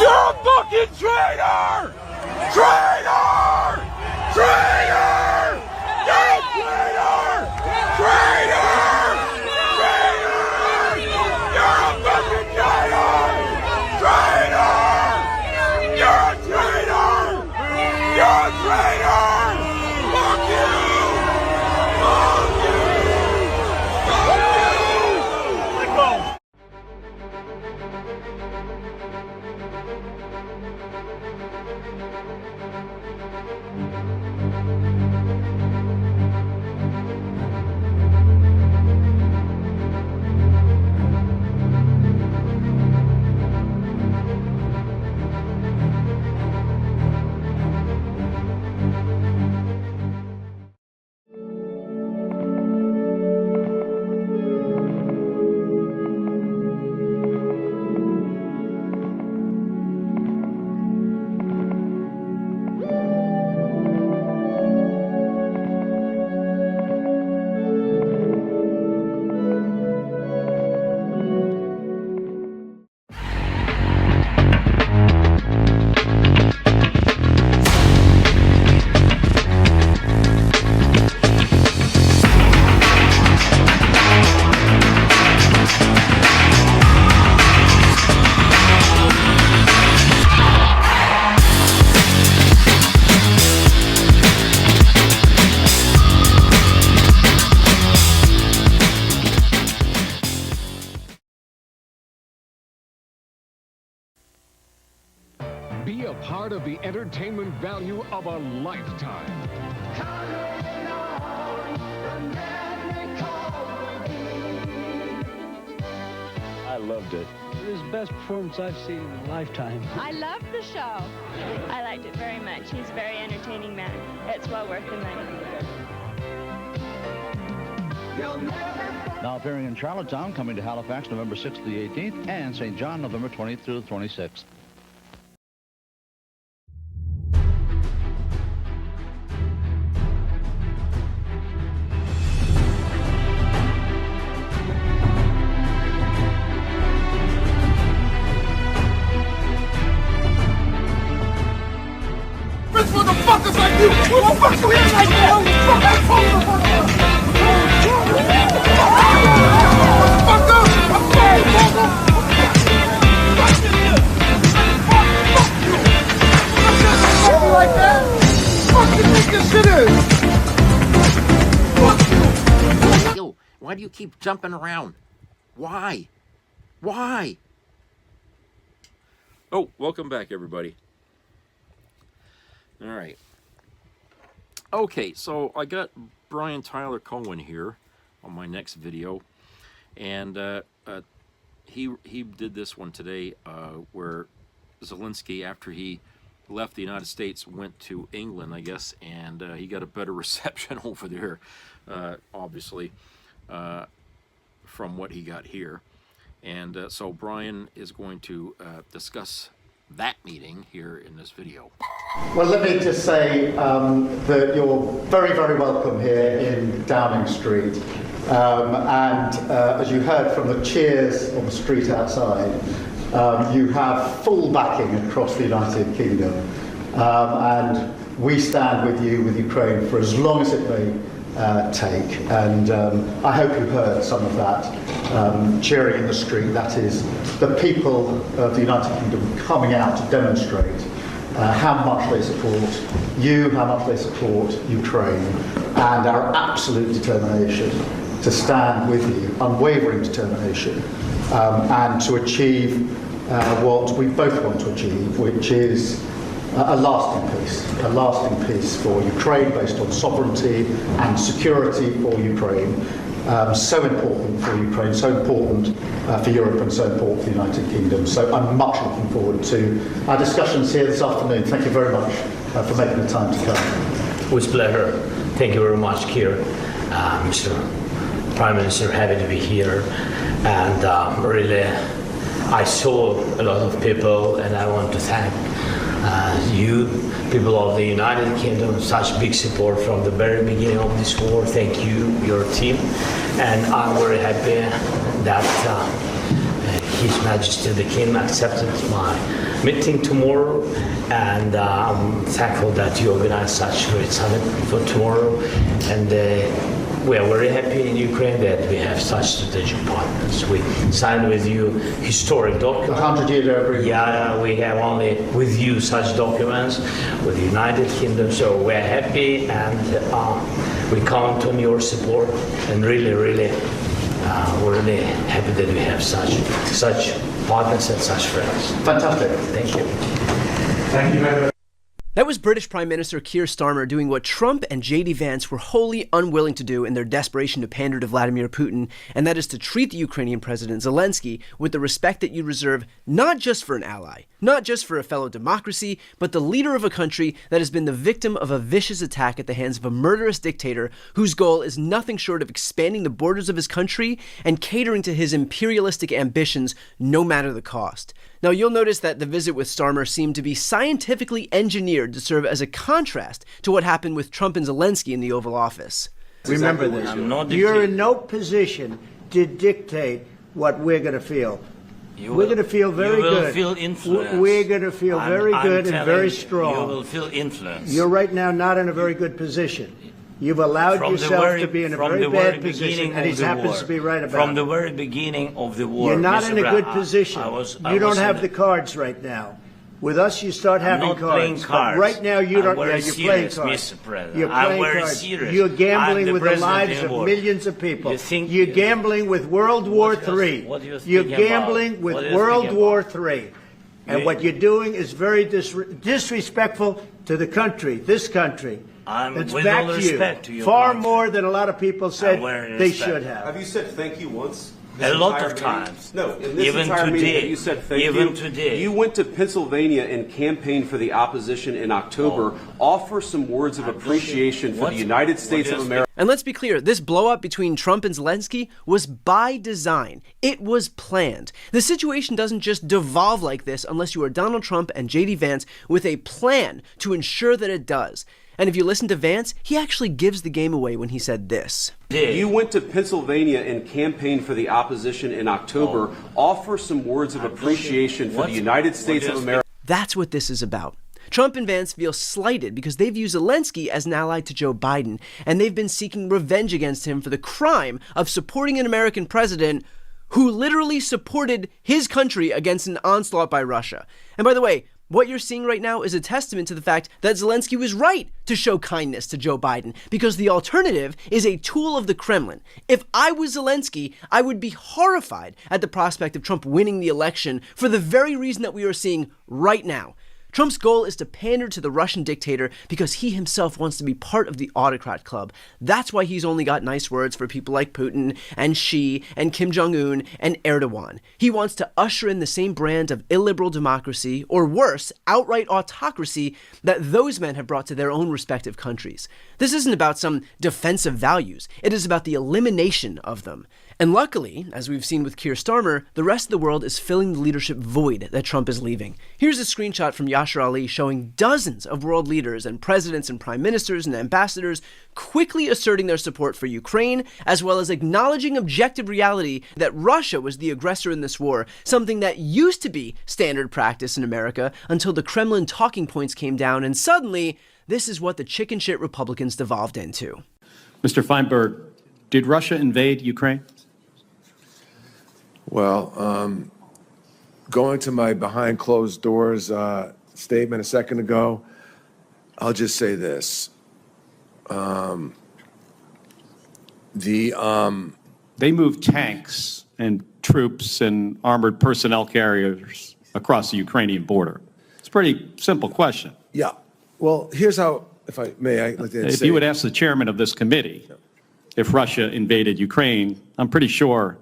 You're a fucking traitor! Traitor! Be a part of the entertainment value of a lifetime. I loved it. It was the best performance I've seen in a lifetime. I loved the show. I liked it very much. He's a very entertaining man. It's well worth the money. Now appearing in Charlottetown, coming to Halifax November 6th to the 18th, and St. John November 20th through the 26th. Motherfuckers like you! Who the fuck you here like that? Like that? What do you think this shit is? Yo, why do you keep jumping around? Why? Why? Oh, welcome back, everybody. All right. Okay, so I got Brian Tyler Cohen here on my next video, and he did this one today where Zelensky, after he left the United States, went to England, I guess, and he got a better reception over there, obviously, from what he got here. And so Brian is going to discuss that meeting here in this video. Well, let me just say that you're very, very welcome here in Downing Street. As you heard from the cheers on the street outside, you have full backing across the United Kingdom. And we stand with you, with Ukraine, for as long as it may take. And I hope you heard some of that cheering in the street. That is the people of the United Kingdom coming out to demonstrate how much they support you, how much they support Ukraine, and our absolute determination to stand with you, unwavering determination, and to achieve what we both want to achieve, which is a lasting peace for Ukraine based on sovereignty and security for Ukraine. So important for Ukraine, so important for Europe, and so important for the United Kingdom. So I'm much looking forward to our discussions here this afternoon. Thank you very much for making the time to come. With pleasure. Thank you very much, Keir. Mr. Prime Minister, happy to be here. And really, I saw a lot of people, and I want to thank you, people of the United Kingdom, such big support from the very beginning of this war. Thank you, your team. And I'm very happy that His Majesty the King accepted my meeting tomorrow. And I'm thankful that you organized such a great summit for tomorrow. And we are very happy in Ukraine that we have such strategic partners. We signed with you historic documents. 100-year agreement. Yeah, we have only with you such documents with the United Kingdom. So we're happy, and we count on your support. And really, really, we're really happy that we have such partners and such friends. Fantastic. Thank you. Thank you very much. That was British Prime Minister Keir Starmer doing what Trump and J.D. Vance were wholly unwilling to do in their desperation to pander to Vladimir Putin, and that is to treat the Ukrainian President Zelensky with the respect that you reserve not just for an ally, not just for a fellow democracy, but the leader of a country that has been the victim of a vicious attack at the hands of a murderous dictator whose goal is nothing short of expanding the borders of his country and catering to his imperialistic ambitions no matter the cost. Now, you'll notice that the visit with Starmer seemed to be scientifically engineered to serve as a contrast to what happened with Trump and Zelensky in the Oval Office. Remember this. You're in no position to dictate what we're going to feel. We're going to feel very good. You will feel influenced. We're going to feel very good and very strong. You will feel influenced. You're right now not in a very good position. You've allowed yourself to be in a very bad position, and he happens to be right about it. From the very beginning of the war. You're not in a good position. You don't have the cards right now. With us, you start having cards. But right now, you don't. Yeah, you're playing cards. Mr. President. You're playing cards. Serious. You're gambling with the lives of millions of people. You're gambling with World War III. You're gambling with World War III. And what you're doing is very disrespectful to the country, this country. It's with back all to respect you. to your Far country. more than a lot of people said wearing they respect. should have. Have you said thank you once? A lot of Entire times. meeting? No, in this Even entire today. meeting, you said thank Even you. today. You went to Pennsylvania and campaigned for the opposition in October. Offer some words of appreciation for the United States of America. And let's be clear, this blow-up between Trump and Zelensky was by design. It was planned. The situation doesn't just devolve like this unless you are Donald Trump and J.D. Vance with a plan to ensure that it does. And if you listen to Vance, he actually gives the game away when he said this. You went to Pennsylvania and campaigned for the opposition in October. Offer some words of appreciation for the United States of America. That's what this is about. Trump and Vance feel slighted because they view Zelensky as an ally to Joe Biden, and they've been seeking revenge against him for the crime of supporting an American president who literally supported his country against an onslaught by Russia. And by the way, what you're seeing right now is a testament to the fact that Zelensky was right to show kindness to Joe Biden, because the alternative is a tool of the Kremlin. If I was Zelensky, I would be horrified at the prospect of Trump winning the election for the very reason that we are seeing right now. Trump's goal is to pander to the Russian dictator because he himself wants to be part of the autocrat club. That's why he's only got nice words for people like Putin and Xi and Kim Jong-un and Erdogan. He wants to usher in the same brand of illiberal democracy, or worse, outright autocracy, that those men have brought to their own respective countries. This isn't about some defensive values. It is about the elimination of them. And luckily, as we've seen with Keir Starmer, the rest of the world is filling the leadership void that Trump is leaving. Here's a screenshot from Yashar Ali showing dozens of world leaders and presidents and prime ministers and ambassadors quickly asserting their support for Ukraine, as well as acknowledging objective reality that Russia was the aggressor in this war, something that used to be standard practice in America until the Kremlin talking points came down, and suddenly, this is what the chicken shit Republicans devolved into. Mr. Feinberg, did Russia invade Ukraine? Well, going to my behind closed doors statement a second ago, I'll just say this. They moved tanks and troops and armored personnel carriers across the Ukrainian border. It's a pretty simple question. Yeah. Well, here's how, if I may, I'd like to If say. you would ask the chairman of this committee if Russia invaded Ukraine, I'm pretty sure,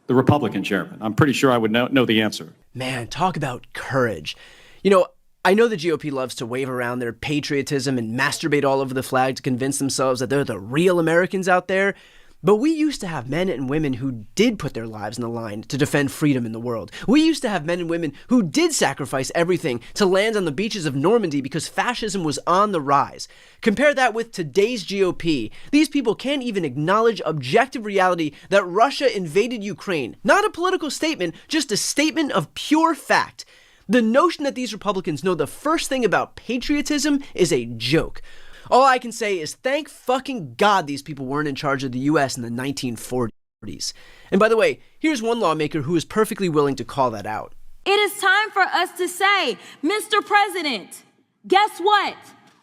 the Republican chairman, I'm pretty sure I would know the answer. Man, talk about courage. You know, I know the GOP loves to wave around their patriotism and masturbate all over the flag to convince themselves that they're the real Americans out there. But we used to have men and women who did put their lives on the line to defend freedom in the world. We used to have men and women who did sacrifice everything to land on the beaches of Normandy because fascism was on the rise. Compare that with today's GOP. These people can't even acknowledge objective reality that Russia invaded Ukraine. Not a political statement, just a statement of pure fact. The notion that these Republicans know the first thing about patriotism is a joke. All I can say is thank fucking God these people weren't in charge of the US in the 1940s. And by the way, here's one lawmaker who is perfectly willing to call that out. It is time for us to say, Mr. President, guess what?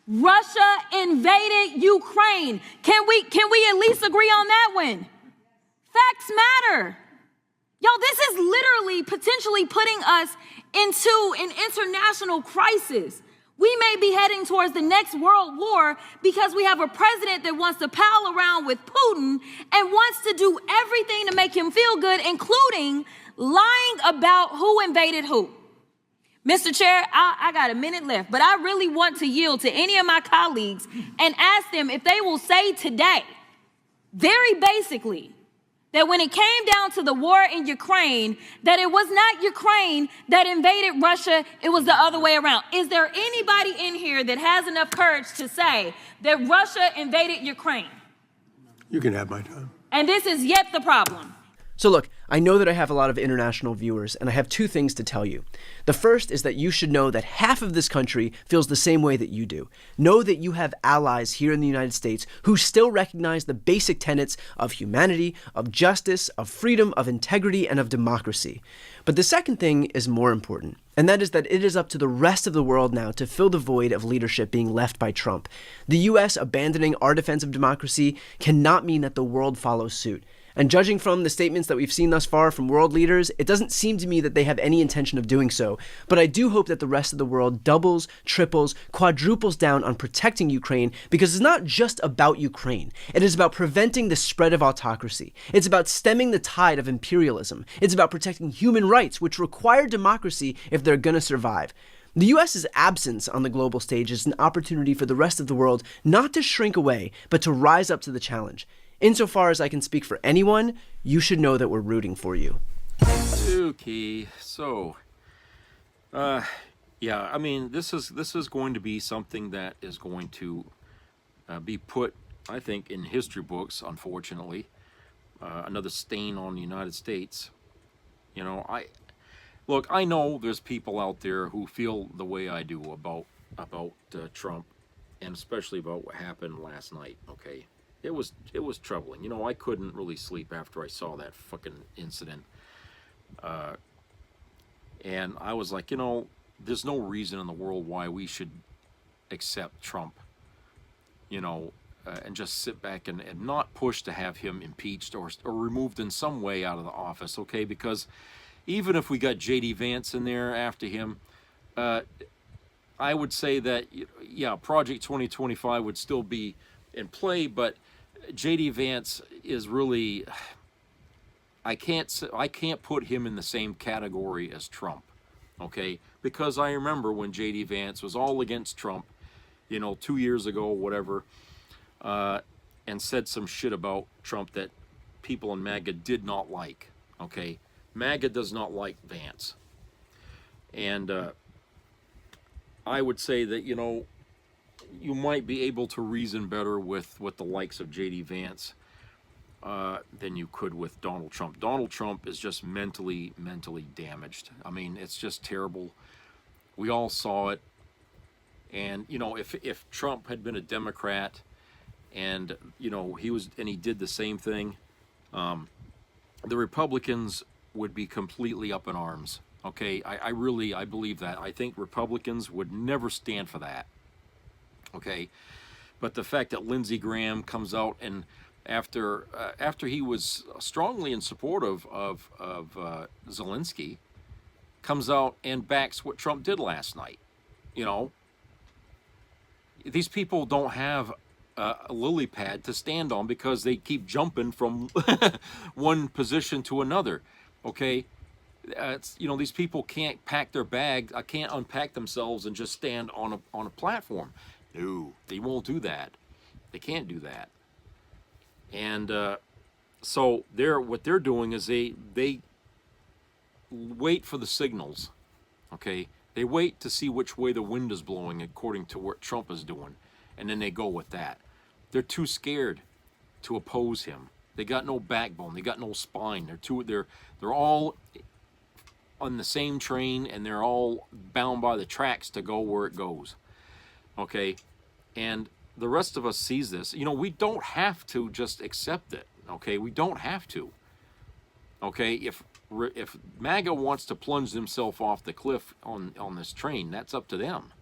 Russia invaded Ukraine. Can we at least agree on that one? Facts matter. Y'all, this is literally potentially putting us into an international crisis. We may be heading towards the next world war because we have a president that wants to pal around with Putin and wants to do everything to make him feel good, including lying about who invaded who. Mr. Chair, I got a minute left, but I really want to yield to any of my colleagues and ask them if they will say today, very basically, that when it came down to the war in Ukraine, that it was not Ukraine that invaded Russia, it was the other way around. Is there anybody in here that has enough courage to say that Russia invaded Ukraine? You can have my time. And this is yet the problem. So look, I know that I have a lot of international viewers, and I have two things to tell you. The first is that you should know that half of this country feels the same way that you do. Know that you have allies here in the United States who still recognize the basic tenets of humanity, of justice, of freedom, of integrity, and of democracy. But the second thing is more important, and that is that it is up to the rest of the world now to fill the void of leadership being left by Trump. The U.S. abandoning our defense of democracy cannot mean that the world follows suit. And judging from the statements that we've seen thus far from world leaders, it doesn't seem to me that they have any intention of doing so. But I do hope that the rest of the world doubles, triples, quadruples down on protecting Ukraine, because it's not just about Ukraine. It is about preventing the spread of autocracy. It's about stemming the tide of imperialism. It's about protecting human rights, which require democracy if they're going to survive. The US's absence on the global stage is an opportunity for the rest of the world not to shrink away, but to rise up to the challenge. Insofar as I can speak for anyone, you should know that we're rooting for you. Okay, so, yeah, I mean, this is going to be something that is going to be put, I think, in history books, unfortunately. Another stain on the United States. You know, look, I know there's people out there who feel the way I do about Trump, and especially about what happened last night, okay? It was troubling. You know, I couldn't really sleep after I saw that fucking incident. And I was like, you know, there's no reason in the world why we should accept Trump, you know, and just sit back and not push to have him impeached or removed in some way out of the office, okay? Because even if we got J.D. Vance in there after him, I would say that, yeah, Project 2025 would still be in play, but J.D. Vance is really, I can't put him in the same category as Trump, okay? Because I remember when J.D. Vance was all against Trump, you know, 2 years ago, whatever, and said some shit about Trump that people in MAGA did not like, okay? MAGA does not like Vance. And I would say that, you know, you might be able to reason better with the likes of J.D. Vance than you could with Donald Trump. Donald Trump is just mentally damaged. I mean, it's just terrible. We all saw it. And, you know, if Trump had been a Democrat and, you know, he did the same thing, the Republicans would be completely up in arms. Okay, I believe that. I think Republicans would never stand for that. Okay, but the fact that Lindsey Graham comes out and after he was strongly in support of Zelensky, comes out and backs what Trump did last night. You know, these people don't have a lily pad to stand on because they keep jumping from one position to another. Okay. You know, these people can't pack their bag, can't unpack themselves and just stand on a platform. No, they won't do that. They can't do that. And so what they're doing is they wait for the signals. Okay, they wait to see which way the wind is blowing according to what Trump is doing, and then they go with that. They're too scared to oppose him. They got no backbone. They got no spine. They're all on the same train, and they're all bound by the tracks to go where it goes. Okay, and the rest of us sees this. You know, we don't have to just accept it. Okay, we don't have to. Okay, if MAGA wants to plunge themselves off the cliff on this train, that's up to them.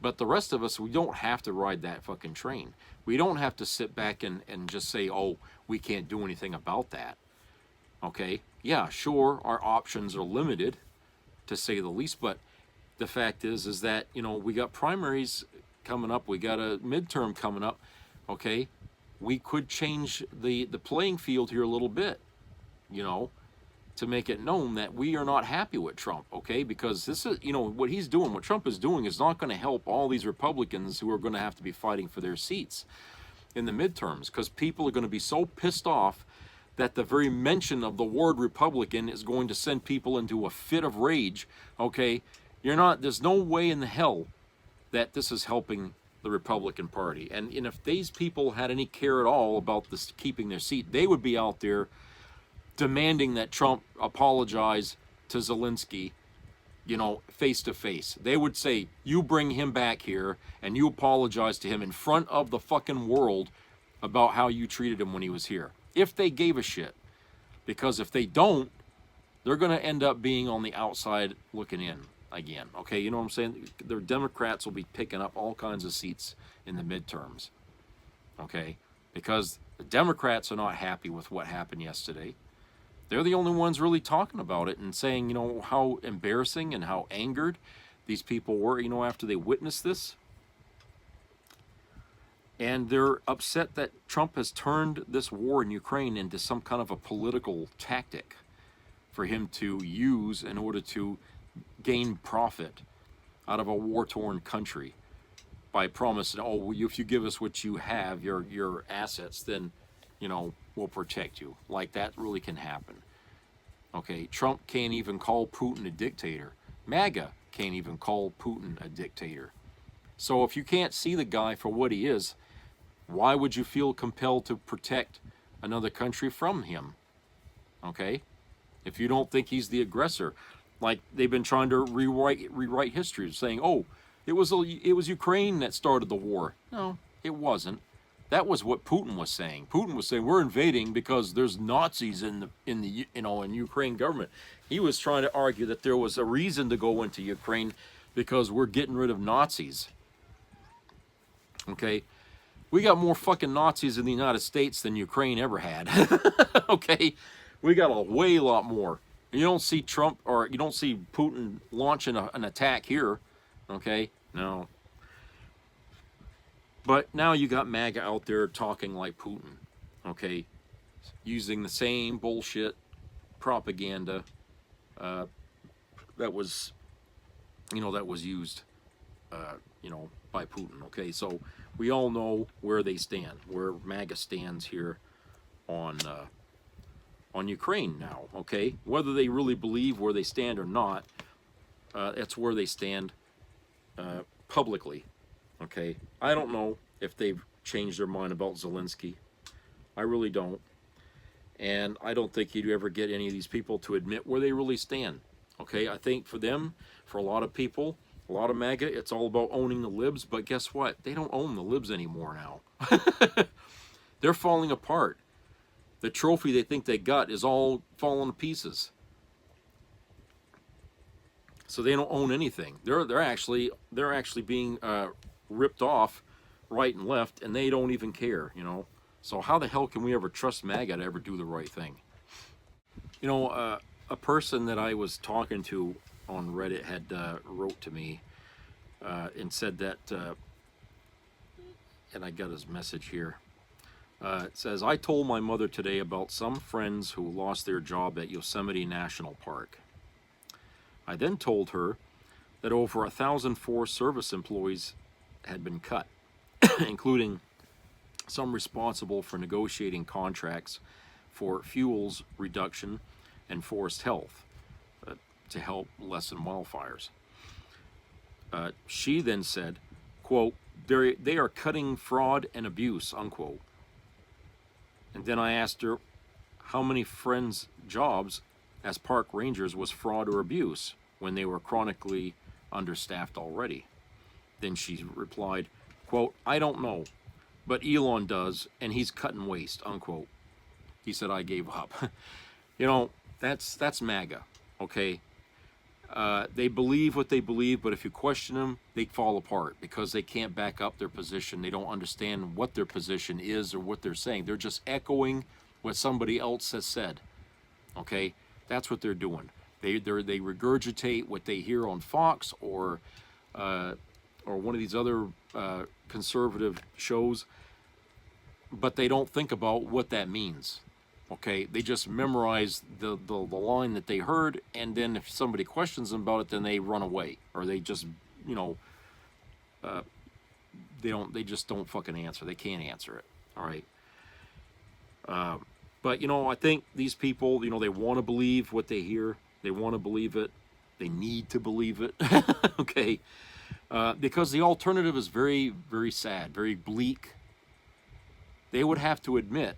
But the rest of us, we don't have to ride that fucking train. We don't have to sit back and just say, oh, we can't do anything about that. Okay, yeah, sure, our options are limited, to say the least, but the fact is that, you know, we got primaries coming up, we got a midterm coming up, okay? We could change the playing field here a little bit, you know, to make it known that we are not happy with Trump, okay? Because this is, you know, what he's doing, what Trump is doing is not going to help all these Republicans who are going to have to be fighting for their seats in the midterms, because people are going to be so pissed off that the very mention of the word Republican is going to send people into a fit of rage, okay? There's no way in the hell that this is helping the Republican Party. And if these people had any care at all about this keeping their seat, they would be out there demanding that Trump apologize to Zelensky, you know, face to face. They would say, you bring him back here and you apologize to him in front of the fucking world about how you treated him when he was here. If they gave a shit. Because if they don't, they're going to end up being on the outside looking in again. Okay, you know what I'm saying? Their Democrats will be picking up all kinds of seats in the midterms. Okay? Because The Democrats are not happy with what happened yesterday. They're the only ones really talking about it and saying, how embarrassing and how angered these people were, after they witnessed this. And they're upset that Trump has turned this war in Ukraine into some kind of a political tactic for him to use in order to gain profit out of a war-torn country by promising, if you give us what you have, your assets, then, we'll protect you. Like, that really can happen. Okay, Trump can't even call Putin a dictator. MAGA can't even call Putin a dictator. So if you can't see the guy for what he is, why would you feel compelled to protect another country from him? Okay? If you don't think he's the aggressor, like they've been trying to rewrite history, saying, it was Ukraine that started the war. No, it wasn't. That was what Putin was saying. Putin was saying we're invading because there's Nazis in Ukraine government. He was trying to argue that there was a reason to go into Ukraine because we're getting rid of Nazis. Okay? We got more fucking Nazis in the United States than Ukraine ever had. Okay? We got a lot more. You don't see Trump or you don't see Putin launching an attack here. Okay? No. But now you got MAGA out there talking like Putin. Okay? Using the same bullshit propaganda that was used, by Putin. Okay? So we all know where they stand, where MAGA stands here on Ukraine now, okay? Whether they really believe where they stand or not, that's where they stand publicly, okay? I don't know if they've changed their mind about Zelensky. I really don't. And I don't think you'd ever get any of these people to admit where they really stand, okay? I think for them, for a lot of people, a lot of MAGA, it's all about owning the libs, but guess what? They don't own the libs anymore now. They're falling apart. The trophy they think they got is all falling to pieces. So they don't own anything. They're actually being ripped off right and left, and they don't even care, So how the hell can we ever trust MAGA to ever do the right thing? A person that I was talking to on Reddit had wrote to me and said that, and I got his message here. It says, I told my mother today about some friends who lost their job at Yosemite National Park. I then told her that over 1,000 Forest Service employees had been cut, including some responsible for negotiating contracts for fuels reduction and forest health to help lessen wildfires. She then said, quote, they are cutting fraud and abuse, unquote. And then I asked her how many friends' jobs as park rangers was fraud or abuse when they were chronically understaffed already. Then she replied, quote, I don't know, but Elon does, and he's cutting waste, unquote. He said, I gave up. That's MAGA, okay? They believe what they believe, but if you question them, they fall apart because they can't back up their position. They don't understand what their position is or what they're saying. They're just echoing what somebody else has said. Okay, that's what they're doing. They regurgitate what they hear on Fox or one of these other conservative shows, but they don't think about what that means. Okay, they just memorize the line that they heard, and then if somebody questions them about it, then they run away, or they just, they just don't fucking answer. They can't answer it. All right. But I think these people, they want to believe what they hear. They want to believe it. They need to believe it. Okay, because the alternative is very, very sad, very bleak. They would have to admit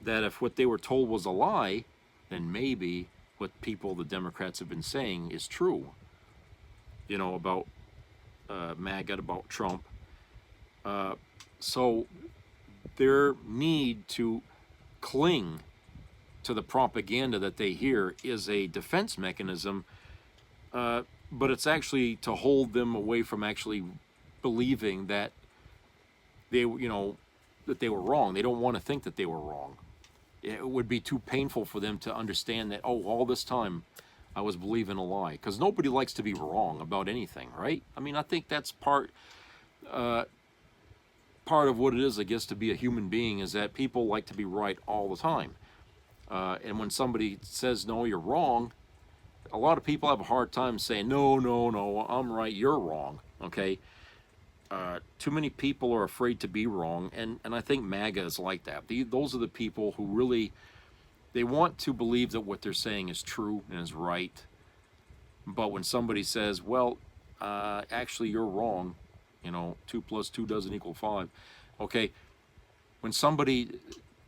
that if what they were told was a lie, then maybe what the Democrats have been saying is true. About MAGA, about Trump. So their need to cling to the propaganda that they hear is a defense mechanism, but it's actually to hold them away from actually believing that that they were wrong. They don't want to think that they were wrong. It would be too painful for them to understand that, oh, all this time I was believing a lie. Because nobody likes to be wrong about anything, right? I mean, I think that's part of what it is, I guess, to be a human being, is that people like to be right all the time. And when somebody says, no, you're wrong, a lot of people have a hard time saying, no, I'm right, you're wrong, okay? Too many people are afraid to be wrong, and I think MAGA is like that. Those are the people who really, they want to believe that what they're saying is true and is right, but when somebody says, well, actually you're wrong, 2 + 2 doesn't equal 5, okay, when somebody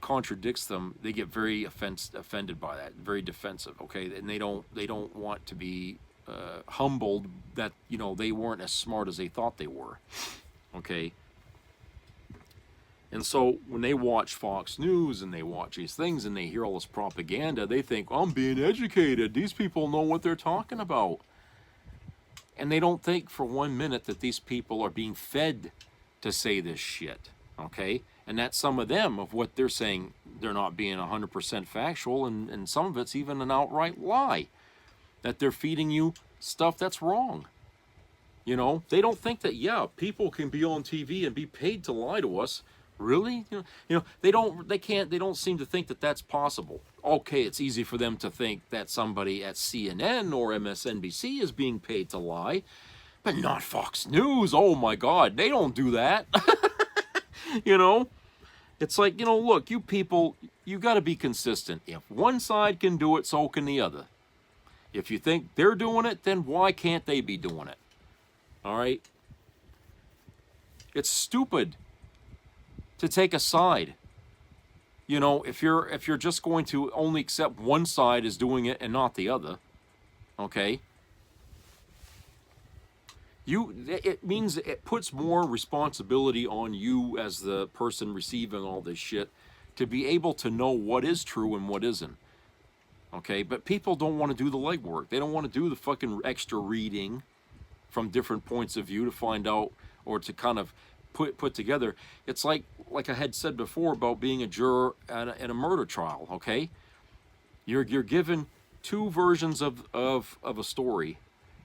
contradicts them, they get very offended by that, very defensive, okay, and they don't want to be humbled that they weren't as smart as they thought they were, okay. And so when they watch Fox News and they watch these things and they hear all this propaganda, they think, I'm being educated, these people know what they're talking about, and they don't think for 1 minute that these people are being fed to say this shit, okay. And that some of them, of what they're saying, they're not being 100% factual, and some of it's even an outright lie. That they're feeding you stuff that's wrong. They don't think that, yeah, people can be on TV and be paid to lie to us. Really? They don't seem to think that that's possible. Okay, it's easy for them to think that somebody at CNN or MSNBC is being paid to lie, but not Fox News. Oh my God, they don't do that. It's like, look, you people, you got to be consistent. If one side can do it, so can the other. If you think they're doing it, then why can't they be doing it? All right? It's stupid to take a side. If you're just going to only accept one side as doing it and not the other, okay? It means it puts more responsibility on you as the person receiving all this shit to be able to know what is true and what isn't. Okay, but people don't want to do the legwork. They don't want to do the fucking extra reading from different points of view to find out or to kind of put together. It's like I had said before about being a juror at a murder trial, okay? You're given two versions of a story,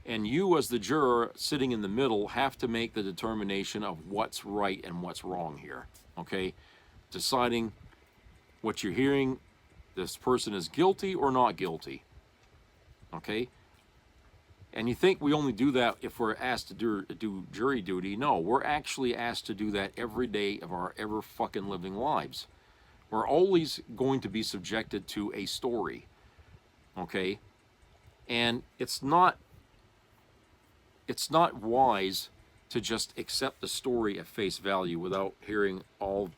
and you as the juror sitting in the middle have to make the determination of what's right and what's wrong here, okay? Deciding what you're hearing, this person is guilty or not guilty, okay? And you think we only do that if we're asked to do jury duty. No, we're actually asked to do that every day of our ever fucking living lives. We're always going to be subjected to a story, okay? And it's not wise to just accept the story at face value without hearing all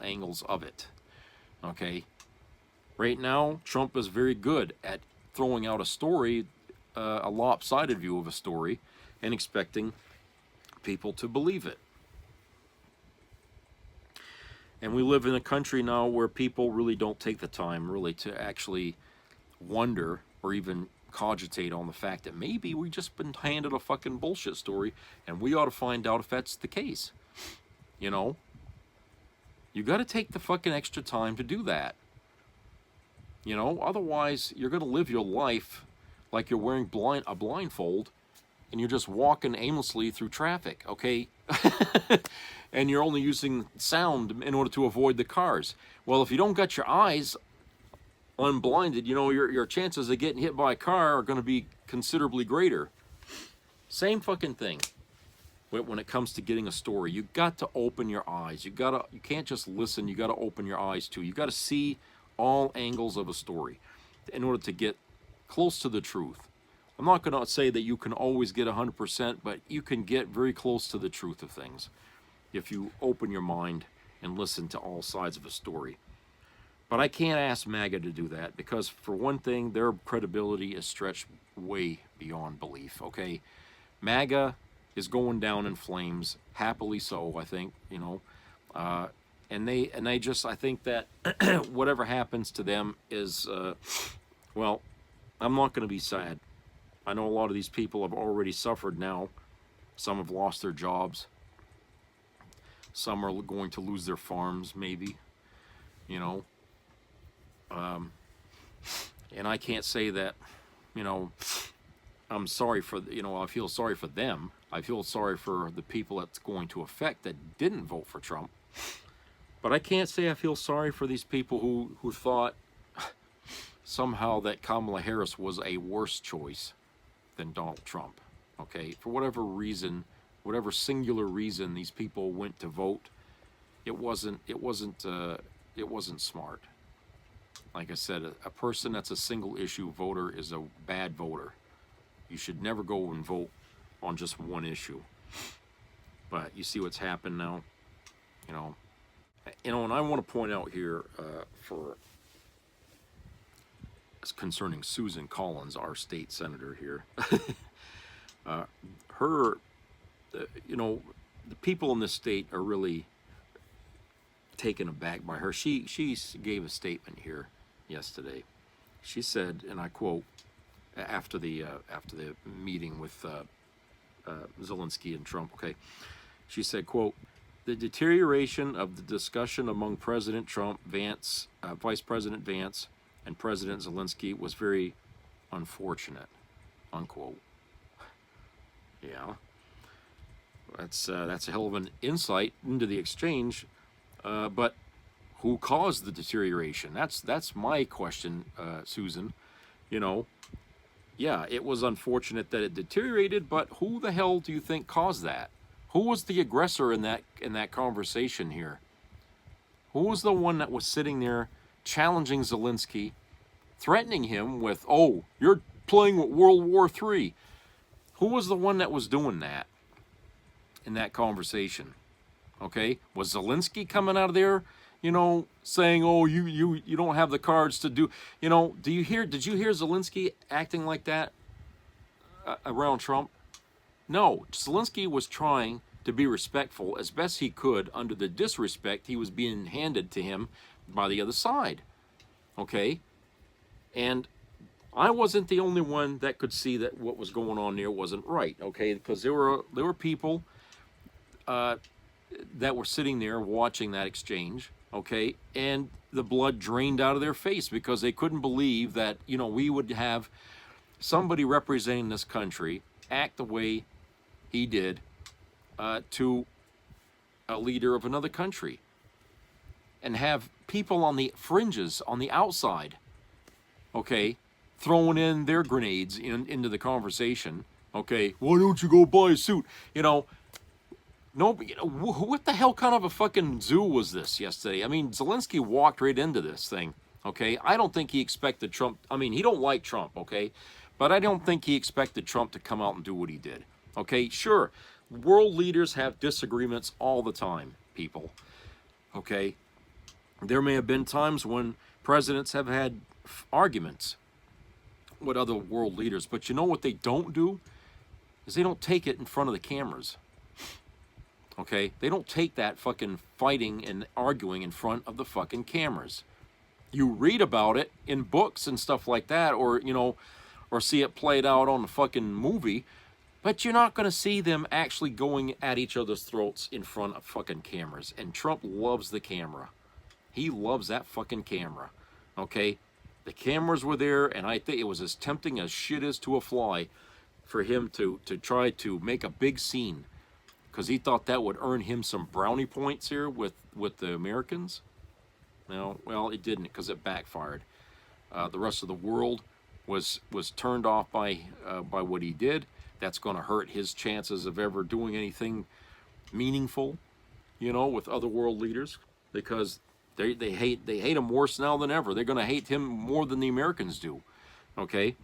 angles of it, okay? Right now, Trump is very good at throwing out a story, a lopsided view of a story, and expecting people to believe it. And we live in a country now where people really don't take the time really to actually wonder or even cogitate on the fact that maybe we just been handed a fucking bullshit story and we ought to find out if that's the case. You got to take the fucking extra time to do that. Otherwise you're going to live your life like you're wearing a blindfold and you're just walking aimlessly through traffic, okay? And you're only using sound in order to avoid the cars. Well, if you don't got your eyes unblinded, your chances of getting hit by a car are going to be considerably greater. Same fucking thing when it comes to getting a story. You got to open your eyes. You can't just listen. You got to open your eyes too. You got to see all angles of a story in order to get close to the truth. I'm not going to say that you can always get 100%, but you can get very close to the truth of things if you open your mind and listen to all sides of a story. But I can't ask MAGA to do that because, for one thing, their credibility is stretched way beyond belief, okay? MAGA is going down in flames, happily so, I think, and I think that whatever happens to them is, well, I'm not going to be sad. I know a lot of these people have already suffered now. Some have lost their jobs. Some are going to lose their farms, maybe, you know. And I can't say that, you know, I'm sorry for, you know, I feel sorry for them. I feel sorry for the people that's going to affect that didn't vote for Trump. But I can't say I feel sorry for these people who thought somehow that Kamala Harris was a worse choice than Donald Trump. Okay, for whatever reason, whatever singular reason these people went to vote, it wasn't smart. Like I said, a person that's a single issue voter is a bad voter. You should never go and vote on just one issue. But you see what's happened now, you know. And I want to point out here concerning Susan Collins, our state senator here. You know, the people in this state are really taken aback by her. She gave a statement here yesterday. She said, and I quote, after the meeting with Zelensky and Trump, okay, she said, quote, "The deterioration of the discussion among President Trump, Vance, Vice President Vance, and President Zelensky was very unfortunate," unquote. Yeah, that's a hell of an insight into the exchange, but who caused the deterioration? That's my question, Susan. You know, yeah, it was unfortunate that it deteriorated, but who the hell do you think caused that? Who was the aggressor in that conversation here? Who was the one that was sitting there challenging Zelensky, threatening him with, "Oh, you're playing with World War III"? Who was the one that was doing that in that conversation? Okay, was Zelensky coming out of there, you know, saying, "Oh, you don't have the cards to do," you know? Did you hear Zelensky acting like that around Trump? No, Zelensky was trying to be respectful as best he could under the disrespect he was being handed to him by the other side. Okay, and I wasn't the only one that could see that what was going on there wasn't right. Okay, because there were people that were sitting there watching that exchange. Okay, and the blood drained out of their face because they couldn't believe that, you know, we would have somebody representing this country act the way he did to a leader of another country, and have people on the fringes, on the outside, okay, throwing in their grenades into the conversation. Okay, why don't you go buy a suit? You know, nobody. You know, what the hell kind of a fucking zoo was this yesterday? I mean, Zelensky walked right into this thing. Okay, I don't think he expected Trump. I mean, he don't like Trump. Okay, but I don't think he expected Trump to come out and do what he did. Okay, sure, world leaders have disagreements all the time, people. Okay, there may have been times when presidents have had arguments with other world leaders, but you know what they don't do is they don't take it in front of the cameras. Okay, they don't take that fucking fighting and arguing in front of the fucking cameras. You read about it in books and stuff like that, or, you know, or see it played out on the fucking movie, but you're not going to see them actually going at each other's throats in front of fucking cameras. And Trump loves the camera. He loves that fucking camera. Okay, the cameras were there, and I think it was as tempting as shit is to a fly for him to try to make a big scene, because he thought that would earn him some brownie points here with the Americans. No, well, it didn't, because it backfired. The rest of the world was turned off by what he did. That's going to hurt his chances of ever doing anything meaningful, you know, with other world leaders, because they hate him worse now than ever. They're going to hate him more than the Americans do. Okay,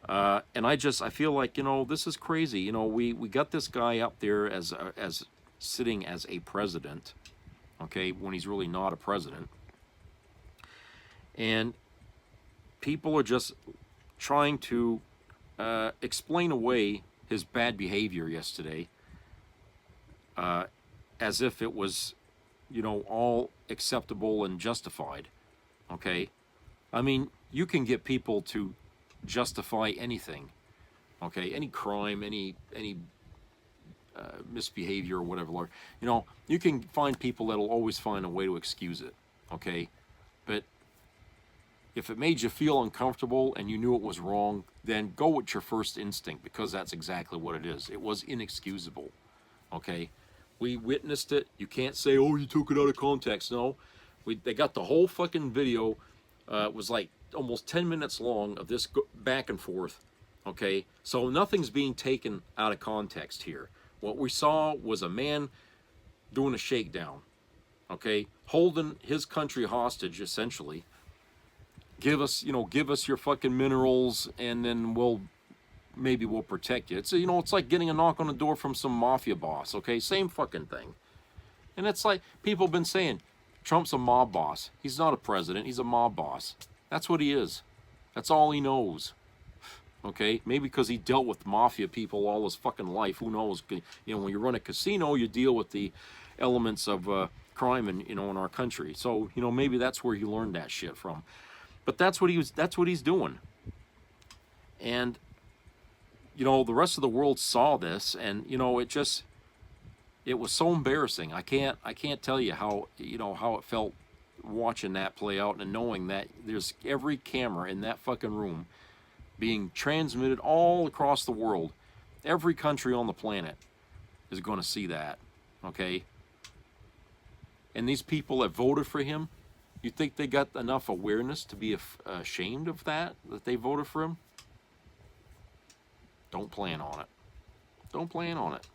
and I feel like, you know, this is crazy. You know, we got this guy up there as sitting as a president. Okay, when he's really not a president. And people are just trying to explain away his bad behavior yesterday as if it was, you know, all acceptable and justified. Okay, I mean, you can get people to justify anything. Okay, any crime, any misbehavior or whatever. You know, you can find people that'll always find a way to excuse it, okay? But if it made you feel uncomfortable and you knew it was wrong, then go with your first instinct, because that's exactly what it is. It was inexcusable, okay? We witnessed it. You can't say, oh, you took it out of context. No, they got the whole fucking video. It was like almost 10 minutes long of this back and forth, okay? So nothing's being taken out of context here. What we saw was a man doing a shakedown, okay? Holding his country hostage, essentially. Give us your fucking minerals, and then maybe we'll protect you. It's, you know, it's like getting a knock on the door from some mafia boss, okay? Same fucking thing. And it's like people have been saying, Trump's a mob boss. He's not a president, he's a mob boss. That's what he is. That's all he knows. Okay? Maybe because he dealt with mafia people all his fucking life. Who knows? You know, when you run a casino, you deal with the elements of crime in our country. So, you know, maybe that's where he learned that shit from. But that's what he's doing. And you know, the rest of the world saw this, and you know, it was so embarrassing. I can't tell you how it felt watching that play out and knowing that there's every camera in that fucking room being transmitted all across the world. Every country on the planet is going to see that, okay? And these people that voted for him, you think they got enough awareness to be ashamed of that they voted for him? Don't plan on it. Don't plan on it.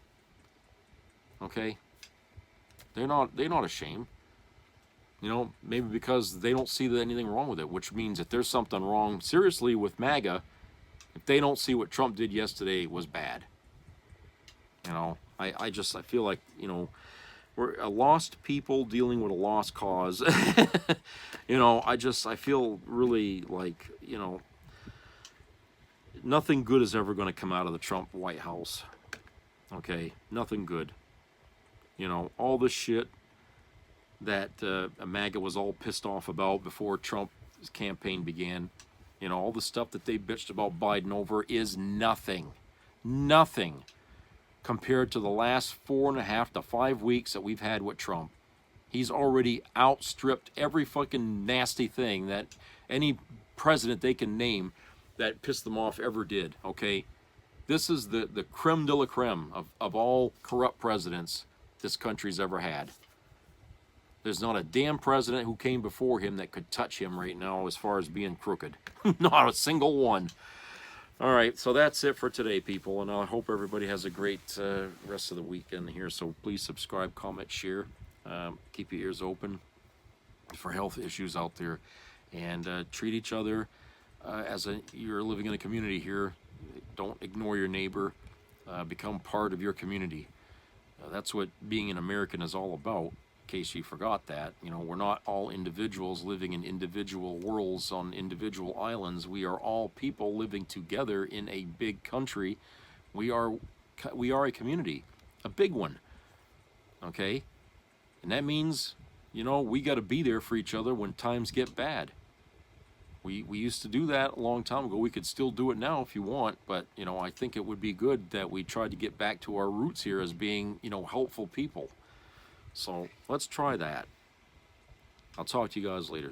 Okay? They're not ashamed. You know, maybe because they don't see anything wrong with it, which means that there's something wrong seriously with MAGA if they don't see what Trump did yesterday was bad. You know, I feel like, you know, we're a lost people dealing with a lost cause. You know, I feel really like, you know, nothing good is ever going to come out of the Trump White House. Okay? Nothing good. You know, all this shit that MAGA was all pissed off about before Trump's campaign began, you know, all the stuff that they bitched about Biden over is nothing. Nothing compared to the last 4.5 to 5 weeks that we've had with Trump. He's already outstripped every fucking nasty thing that any president they can name that pissed them off ever did, okay? This is the creme de la creme of all corrupt presidents this country's ever had. There's not a damn president who came before him that could touch him right now as far as being crooked. Not a single one. All right, so that's it for today, people, and I hope everybody has a great rest of the weekend here. So please subscribe, comment, share. Keep your ears open for health issues out there, and treat each other you're living in a community here. Don't ignore your neighbor. Become part of your community. That's what being an American is all about. In case you forgot that, you know, we're not all individuals living in individual worlds on individual islands. We are all people living together in a big country. We are a community, a big one. Okay, and that means, you know, we got to be there for each other when times get bad. We used to do that a long time ago. We could still do it now if you want, but you know, I think it would be good that we tried to get back to our roots here as being, you know, helpful people. So let's try that. I'll talk to you guys later.